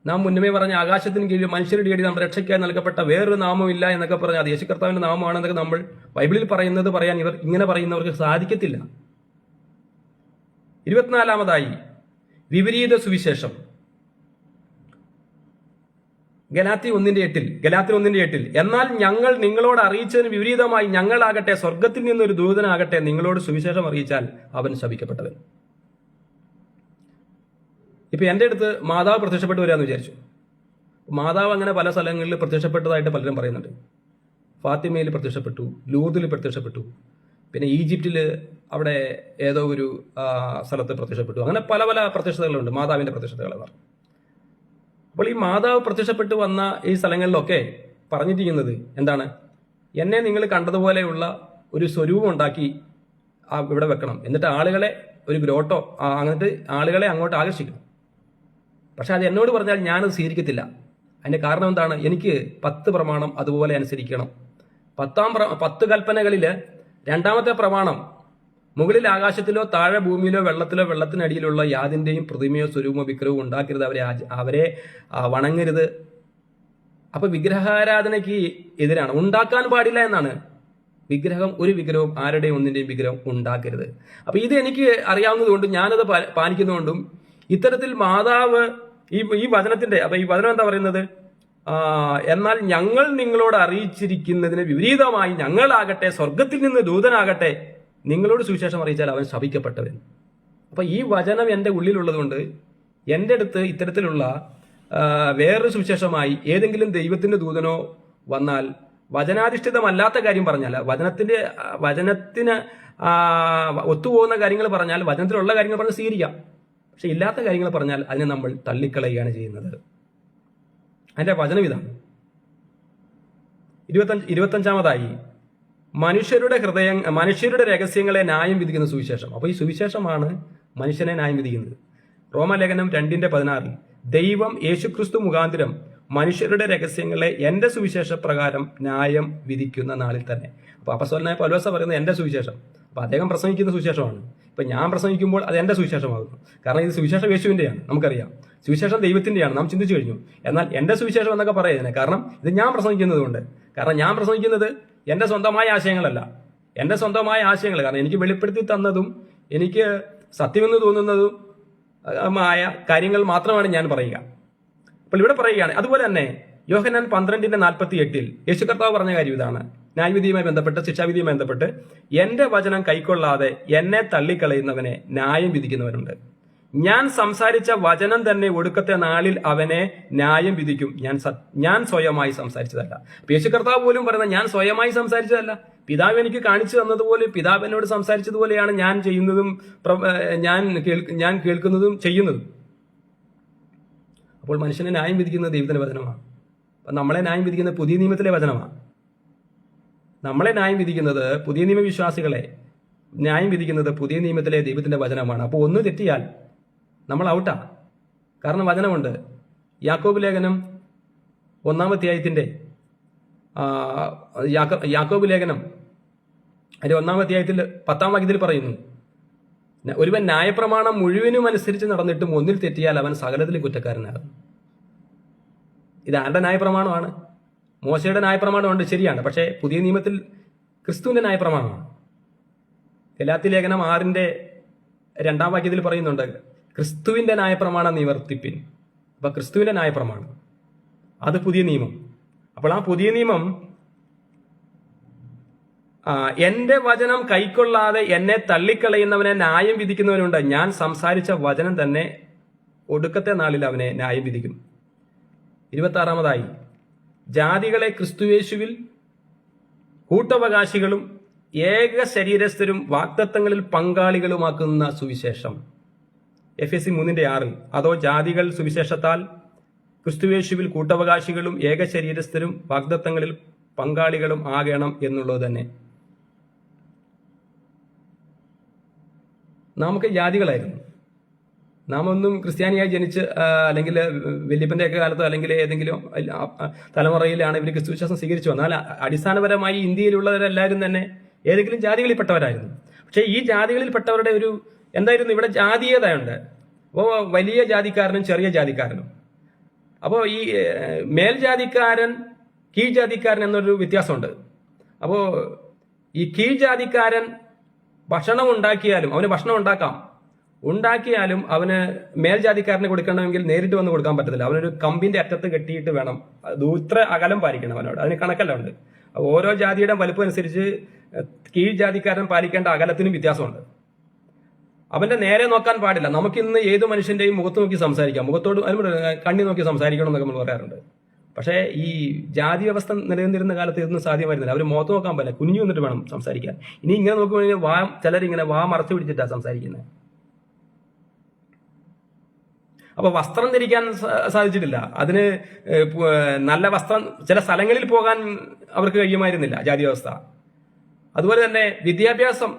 നാം മുന്നമേ പറഞ്ഞ ആകാശത്തിന് കീഴിൽ മനുഷ്യരുടെ ഇടയിൽ നമ്മുടെ രക്ഷയ്ക്കായി നൽകപ്പെട്ട വേറൊരു നാമമില്ല എന്നൊക്കെ പറഞ്ഞാൽ അത് യേശു കർത്താവിന്റെ നാമമാണെന്നൊക്കെ നമ്മൾ ബൈബിളിൽ പറയാൻ ഇങ്ങനെ പറയുന്നവർക്ക് സാധിക്കത്തില്ല. 24-ാമതായി വിപരീത സുവിശേഷം. ഗലാത്യ 1:8 എന്നാൽ ഞങ്ങൾ നിങ്ങളോട് അറിയിച്ചതിന് വിപരീതമായി ഞങ്ങളാകട്ടെ സ്വർഗത്തിൽ നിന്നൊരു ദൂതനാകട്ടെ നിങ്ങളോട് സുവിശേഷം അറിയിച്ചാൽ അവൻ ശപിക്കപ്പെട്ടവൻ. ഇപ്പൊ എന്റെ അടുത്ത് മാതാവ് പ്രത്യക്ഷപ്പെട്ടു വരാമെന്ന് വിചാരിച്ചു. മാതാവ് അങ്ങനെ പല സ്ഥലങ്ങളിൽ പ്രത്യക്ഷപ്പെട്ടതായിട്ട് പലരും പറയുന്നുണ്ട്. ഫാത്തിമയിൽ പ്രത്യക്ഷപ്പെട്ടു, ലൂദിൽ പ്രത്യക്ഷപ്പെട്ടു, പിന്നെ ഈജിപ്തിൽ അവിടെ ഏതോ ഒരു സ്ഥലത്ത് പ്രത്യക്ഷപ്പെട്ടു. അങ്ങനെ പല പല പ്രത്യക്ഷതകളുണ്ട്, മാതാവിന്റെ പ്രത്യക്ഷതകൾ എന്ന് പറഞ്ഞു. അപ്പോൾ ഈ മാതാവ് പ്രത്യക്ഷപ്പെട്ടു വന്ന ഈ സ്ഥലങ്ങളിലൊക്കെ പറഞ്ഞിരിക്കുന്നത് എന്താണ്? എന്നെ നിങ്ങൾ കണ്ടതുപോലെയുള്ള ഒരു സ്വരൂപം ഉണ്ടാക്കി ഇവിടെ വെക്കണം, എന്നിട്ട് ആളുകളെ ഒരു ഗ്രോട്ടോ അങ്ങോട്ട് ആളുകളെ അങ്ങോട്ട് ആകർഷിക്കണം. പക്ഷെ അത് എന്നോട് പറഞ്ഞാൽ ഞാനത് സ്വീകരിക്കത്തില്ല. അതിന്റെ കാരണം എന്താണ്? എനിക്ക് 10 പ്രമാണം അതുപോലെ അനുസരിക്കണം. 10 കൽപ്പനകളില് 2-ാമത്തെ പ്രമാണം, മുകളിൽ ആകാശത്തിലോ താഴെ ഭൂമിയിലോ വെള്ളത്തിലോ വെള്ളത്തിനടിയിലുള്ള യാതിന്റെയും പ്രതിമയോ സ്വരൂപമോ വിഗ്രഹവും ഉണ്ടാക്കരുത്, അവരെ വണങ്ങരുത്. അപ്പൊ വിഗ്രഹാരാധനയ്ക്ക് എതിരാണ്, ഉണ്ടാക്കാൻ പാടില്ല എന്നാണ്. ഒരു വിഗ്രഹവും ആരുടെയും ഒന്നിന്റെയും വിഗ്രഹം ഉണ്ടാക്കരുത്. അപ്പൊ ഇത് എനിക്ക് അറിയാവുന്നതുകൊണ്ടും ഞാനത് പാലിക്കുന്നതുകൊണ്ടും ഇത്തരത്തിൽ മാതാവ് ഈ വചനത്തിന്റെ, അപ്പൊ ഈ വചനം എന്താ പറയുന്നത്? എന്നാൽ ഞങ്ങൾ നിങ്ങളോട് അറിയിച്ചിരിക്കുന്നതിന് വിപരീതമായി ഞങ്ങളാകട്ടെ സ്വർഗത്തിൽ നിന്ന് ദൂതനാകട്ടെ നിങ്ങളോട് സുവിശേഷം അറിയിച്ചാൽ അവൻ ശപിക്കപ്പെട്ടവൻ. അപ്പൊ ഈ വചനം എൻ്റെ ഉള്ളിലുള്ളതുകൊണ്ട് എൻ്റെ അടുത്ത് ഇത്തരത്തിലുള്ള വേറൊരു സുവിശേഷമായി ഏതെങ്കിലും ദൈവത്തിന്റെ ദൂതനോ വന്നാൽ വചനാധിഷ്ഠിതമല്ലാത്ത കാര്യം പറഞ്ഞാൽ, വചനത്തിന് ഒത്തുപോകുന്ന കാര്യങ്ങൾ പറഞ്ഞാൽ, വചനത്തിലുള്ള കാര്യങ്ങൾ പറഞ്ഞ് സ്വീകരിക്കാം. പക്ഷെ ഇല്ലാത്ത കാര്യങ്ങൾ പറഞ്ഞാൽ അതിനെ നമ്മൾ തള്ളിക്കളയുകയാണ് ചെയ്യുന്നത്. അതിന്റെ വചനം ഇതാണ്. 25-ാമതായി മനുഷ്യരുടെ രഹസ്യങ്ങളെ ന്യായം വിധിക്കുന്ന സുവിശേഷം. അപ്പൊ ഈ സുവിശേഷമാണ് മനുഷ്യനെ ന്യായം വിധിക്കുന്നത്. റോമലേഖനം 2:16 ദൈവം യേശുക്രിസ്തു മുഖാന്തരം മനുഷ്യരുടെ രഹസ്യങ്ങളെ എന്റെ സുവിശേഷ പ്രകാരം ന്യായം വിധിക്കുന്ന നാളിൽ തന്നെ. അപ്പൊ അപ്പസ്തലനായ പൗലോസ് പറയുന്നത് എന്റെ സുവിശേഷം. അപ്പൊ അദ്ദേഹം പ്രസംഗിക്കുന്ന സുവിശേഷമാണ്. ഇപ്പൊ ഞാൻ പ്രസംഗിക്കുമ്പോൾ അത് എന്റെ സുവിശേഷമാകുന്നു. കാരണം ഇത് സുവിശേഷം യേശുവിന്റെയാണ്, നമുക്കറിയാം. സുവിശേഷം ദൈവത്തിന്റെയാണ്, നാം ചിന്തിച്ചു കഴിഞ്ഞു. എന്നാൽ എന്റെ സുവിശേഷം എന്നൊക്കെ പറയുന്നത് കാരണം ഇത് ഞാൻ പ്രസംഗിക്കുന്നത് കൊണ്ട്. കാരണം ഞാൻ പ്രസംഗിക്കുന്നത് എന്റെ സ്വന്തമായ ആശയങ്ങളല്ല, എന്റെ സ്വന്തമായ ആശയങ്ങൾ. കാരണം എനിക്ക് വെളിപ്പെടുത്തി തന്നതും എനിക്ക് സത്യമെന്ന് തോന്നുന്നതും മായ കാര്യങ്ങൾ മാത്രമാണ് ഞാൻ പറയുക. അപ്പോൾ ഇവിടെ പറയുകയാണ്. അതുപോലെ തന്നെ യോഹന്നാൻ 12:48 യേശു കർത്താവ് പറഞ്ഞ കാര്യം ഇതാണ്. ന്യായവിധിയുമായി ബന്ധപ്പെട്ട്, ശിക്ഷാവിധിയുമായി ബന്ധപ്പെട്ട് എന്റെ വചനം കൈക്കൊള്ളാതെ എന്നെ തള്ളിക്കളയുന്നവനെ ന്യായം വിധിക്കുന്നവരുണ്ട്. ഞാൻ സംസാരിച്ച വചനം തന്നെ ഒടുക്കത്തെ നാളിൽ അവനെ ന്യായം വിധിക്കും. ഞാൻ സ്വയമായി സംസാരിച്ചതല്ല. യേശു കർത്താവ് പോലും പറയുന്നത് ഞാൻ സ്വയമായി സംസാരിച്ചതല്ല, പിതാവ് എനിക്ക് കാണിച്ചു തന്നതുപോലെ, പിതാവ് എന്നോട് സംസാരിച്ചതുപോലെയാണ് ഞാൻ ചെയ്യുന്നതും ഞാൻ കേൾക്കുന്നതും ചെയ്യുന്നതും. അപ്പോൾ മനുഷ്യനെ ന്യായം വിധിക്കുന്നത് ദൈവത്തിന്റെ വചനമാണ്. അപ്പം നമ്മളെ ന്യായം വിധിക്കുന്നത് പുതിയ നിയമത്തിലെ വചനമാണ്. നമ്മളെ ന്യായം വിധിക്കുന്നത്, പുതിയ നിയമ വിശ്വാസികളെ ന്യായം വിധിക്കുന്നത് പുതിയ നിയമത്തിലെ ദൈവത്തിന്റെ വചനമാണ്. അപ്പോൾ ഒന്ന് തെറ്റിയാൽ നമ്മൾ ഔട്ടാ. കാരണം വചനമുണ്ട്. യാക്കോബ് ലേഖനം 1-ാം അധ്യായത്തിന്റെ യാക്കോബ് ലേഖനം അതിന്റെ 1-ാം അധ്യായത്തിൽ 10-ാം വാക്യത്തിൽ പറയുന്നു, ഒരുവൻ ന്യായപ്രമാണം മുഴുവനും അനുസരിച്ച് നടന്നിട്ടും ഒന്നിൽ തെറ്റിയാൽ അവൻ സകലത്തിലും കുറ്റക്കാരനാകും. ഇത് ആരുടെ ന്യായപ്രമാണമാണ്? മോശയുടെ ന്യായപ്രമാണമുണ്ട്, ശരിയാണ്. പക്ഷേ പുതിയ നിയമത്തിൽ ക്രിസ്തുവിന്റെ ന്യായപ്രമാണമാണ്. ഗലാത്യ ലേഖനം 6:2 വാക്യത്തിൽ പറയുന്നുണ്ട്, ക്രിസ്തുവിന്റെ ന്യായപ്രമാണം നിവർത്തിപ്പിൻ. അപ്പൊ ക്രിസ്തുവിന്റെ ന്യായപ്രമാണം അത് പുതിയ നിയമം. അപ്പോൾ ആ പുതിയ നിയമം എന്റെ വചനം കൈക്കൊള്ളാതെ എന്നെ തള്ളിക്കളയുന്നവനെ ന്യായം വിധിക്കുന്നവനുണ്ട്. ഞാൻ സംസാരിച്ച വചനം തന്നെ ഒടുക്കത്തെ നാളിൽ അവനെ ന്യായം വിധിക്കും. 26-ാമതായി ജാതികളെ ക്രിസ്തുയേശുവിൽ കൂട്ടവകാശികളും ഏക ശരീരസ്ഥരും വാഗ്ദത്തങ്ങളിൽ പങ്കാളികളുമാക്കുന്ന സുവിശേഷം. എഫെസി 3:6 അതോ ജാതികൾ സുവിശേഷത്താൽ ക്രിസ്തുയേശുവിൽ കൂട്ടവകാശികളും ഏക ശരീരസ്ഥരും വാഗ്ദത്തങ്ങളിൽ പങ്കാളികളും ആകണം എന്നുള്ളത് തന്നെ. നാമൊക്കെ ജാതികളായിരുന്നു. നാം ഒന്നും ക്രിസ്ത്യാനിയായി ജനിച്ച് അല്ലെങ്കിൽ വല്യപ്പന്റെ ഒക്കെ കാലത്തോ അല്ലെങ്കിൽ ഏതെങ്കിലും തലമുറയിലാണ് ഇവർ ക്രിസ്തുവിശ്വാസം സ്വീകരിച്ചു. എന്നാൽ അടിസ്ഥാനപരമായി ഇന്ത്യയിലുള്ളവരെല്ലാവരും തന്നെ ഏതെങ്കിലും ജാതികളിൽപ്പെട്ടവരായിരുന്നു. പക്ഷേ ഈ ജാതികളിൽപ്പെട്ടവരുടെ ഒരു എന്തായിരുന്നു, ഇവിടെ ജാതീയതയുണ്ട്. അപ്പോൾ വലിയ ജാതിക്കാരനും ചെറിയ ജാതിക്കാരനും. അപ്പോൾ ഈ മേൽജാതിക്കാരൻ കീഴ്ജാതിക്കാരൻ എന്നൊരു വ്യത്യാസമുണ്ട്. അപ്പോൾ ഈ കീഴ്ജാതിക്കാരൻ ഭക്ഷണം ഉണ്ടാക്കിയാലും, അവന് ഭക്ഷണം ഉണ്ടാക്കിയാലും അവന് മേൽജാതിക്കാരന് കൊടുക്കണമെങ്കിൽ നേരിട്ട് വന്ന് കൊടുക്കാൻ പറ്റത്തില്ല. അവനൊരു കമ്പിന്റെ അറ്റത്ത് കെട്ടിയിട്ട് വേണം, ദൂത്ര അകലം പാലിക്കണം അവനോട്. അതിന് കണക്കെല്ലാം ഉണ്ട്. ഓരോ ജാതിയുടെ വലുപ്പം അനുസരിച്ച് കീഴ്ജാതിക്കാരൻ പാലിക്കേണ്ട അകലത്തിനും വ്യത്യാസമുണ്ട്. അവന്റെ നേരെ നോക്കാൻ പാടില്ല. നമുക്കിന്ന് ഏത് മനുഷ്യന്റെയും മുഖത്ത് നോക്കി സംസാരിക്കാം, മുഖത്തോട് കണ്ണി നോക്കി സംസാരിക്കണം എന്നൊക്കെ നമ്മൾ പറയാറുണ്ട്. പക്ഷേ ഈ ജാതി വ്യവസ്ഥ നിലനിന്നിരുന്ന കാലത്ത് ഇതൊന്നും സാധ്യമായിരുന്നില്ല. അവർ മുഖത്ത് നോക്കാൻ പറ്റില്ല, കുനിഞ്ഞു വന്നിട്ട് വേണം സംസാരിക്കാൻ. ഇനി ഇങ്ങനെ നോക്കുമ്പോൾ ചിലരിങ്ങനെ മറച്ചു പിടിച്ചിട്ടാണ് സംസാരിക്കുന്നത്. അപ്പൊ വസ്ത്രം ധരിക്കാൻ സാധിച്ചിട്ടില്ല. അതിന് നല്ല വസ്ത്രം ചില സ്ഥലങ്ങളിൽ പോകാൻ അവർക്ക് കഴിയുമായിരുന്നില്ല, ജാതി വ്യവസ്ഥ. അതുപോലെ തന്നെ വിദ്യാഭ്യാസം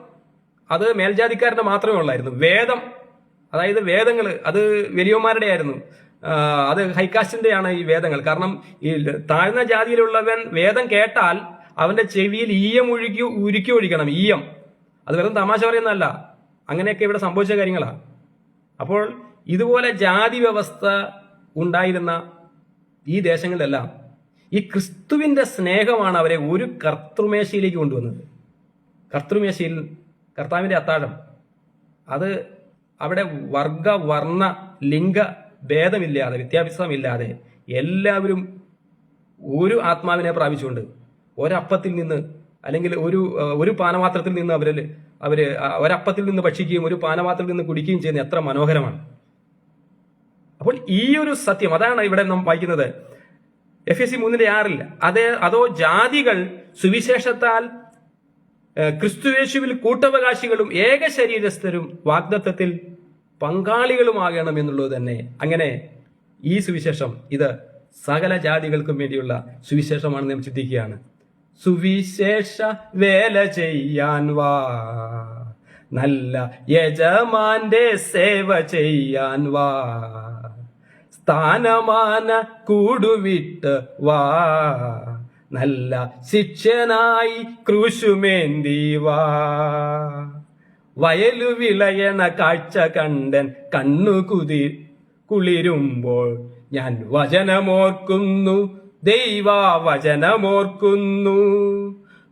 അത് മേൽജാതിക്കാരുടെ മാത്രമേ ഉള്ളായിരുന്നു. വേദം, അതായത് വേദങ്ങൾ അത് വലിയമാരുടെ ആയിരുന്നു. അത് ഹൈകാസ്റ്റിന്റെയാണ് ഈ വേദങ്ങൾ. കാരണം ഈ താഴ്ന്ന ജാതിയിലുള്ളവൻ വേദം കേട്ടാൽ അവന്റെ ചെവിയിൽ ഈയം ഉരുക്കി ഒഴിക്കണം. ഈയം അത് വെറും തമാശ പറയുന്നതല്ല, അങ്ങനെയൊക്കെ ഇവിടെ സംഭവിച്ച കാര്യങ്ങളാണ്. അപ്പോൾ ഇതുപോലെ ജാതി വ്യവസ്ഥ ഉണ്ടായിരുന്ന ഈ ദേശങ്ങളിലെല്ലാം ഈ ക്രിസ്തുവിന്റെ സ്നേഹമാണ് അവരെ ഒരു കർത്തൃമേശയിലേക്ക് കൊണ്ടുവന്നത്. കർത്തൃമേശയിൽ കർത്താവിന്റെ അത്താഴം, അത് അവിടെ വർഗ വർണ്ണ ലിംഗ ഭേദമില്ലാതെ, വ്യത്യാസമില്ലാതെ എല്ലാവരും ഒരു ആത്മാവിനെ പ്രാപിച്ചുകൊണ്ട് ഒരപ്പത്തിൽ നിന്ന് അല്ലെങ്കിൽ ഒരു പാനപാത്രത്തിൽ നിന്ന് അവര് ഒരപ്പത്തിൽ നിന്ന് ഭക്ഷിക്കുകയും ഒരു പാനപാത്രത്തിൽ നിന്ന് കുടിക്കുകയും ചെയ്യുന്ന എത്ര മനോഹരമാണ്. അപ്പോൾ ഈ ഒരു സത്യം അതാണ് ഇവിടെ നാം വായിക്കുന്നത് എഫെസ്യർ 3:6. അതോ ജാതികൾ സുവിശേഷത്താൽ ക്രിസ്തുയേശുവിൽ കൂട്ടവകാശികളും ഏക ശരീരസ്ഥരും വാഗ്ദത്തത്തിൽ പങ്കാളികളുമാകണം എന്നുള്ളത് തന്നെ. അങ്ങനെ ഈ സുവിശേഷം ഇത് സകല ജാതികൾക്കും വേണ്ടിയുള്ള സുവിശേഷമാണെന്ന് നാം ചിന്തിക്കുകയാണ്. സുവിശേഷ വേല ചെയ്യാൻ വാ, നല്ല യജമാന്റെ സേവ ചെയ്യാൻ വാ, സ്ഥാനമാന കൂടുവിട്ട് വാ, നല്ല ശിഷ്യനായി ക്രൂശുമേന്തി വാ. വയലു വിളയണ കാഴ്ച കണ്ടൻ കണ്ണു കുളിരുമ്പോൾ ഞാൻ വചനമോർക്കുന്നു, ദൈവവചനമോർക്കുന്നു.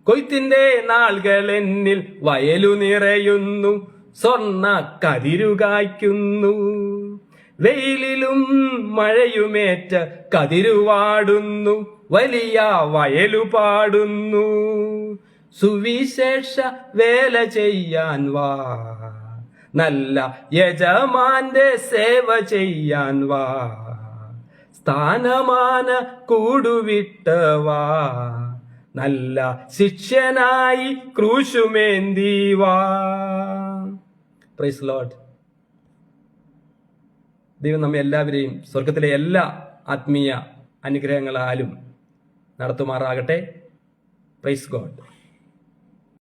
കൊയ്ത്തിന്റെ നാളുകൾ എന്നിൽ വയലു നിറയുന്നു, സ്വർണ്ണ കതിരുകായ്ക്കുന്നു. വെയിലിലും മഴയുമേറ്റ കതിരുവാടുന്നു, വലിയ വയലു പാടുന്നു. സുവിശേഷ വേല ചെയ്യാൻ വാ, നല്ല യജമാന്റെ സേവ ചെയ്യാൻ വാ, സ്ഥാനമാന കൂടുവിട്ട് വാ, നല്ല ശിഷ്യനായി ക്രൂശുമേന്തി വാ. Praise Lord. ദൈവം നമ്മെ എല്ലാവരെയും സ്വർഗത്തിലെ എല്ലാ ആത്മീയ അനുഗ്രഹങ്ങളാലും നടത്തുമാറാകട്ടെ. Praise God.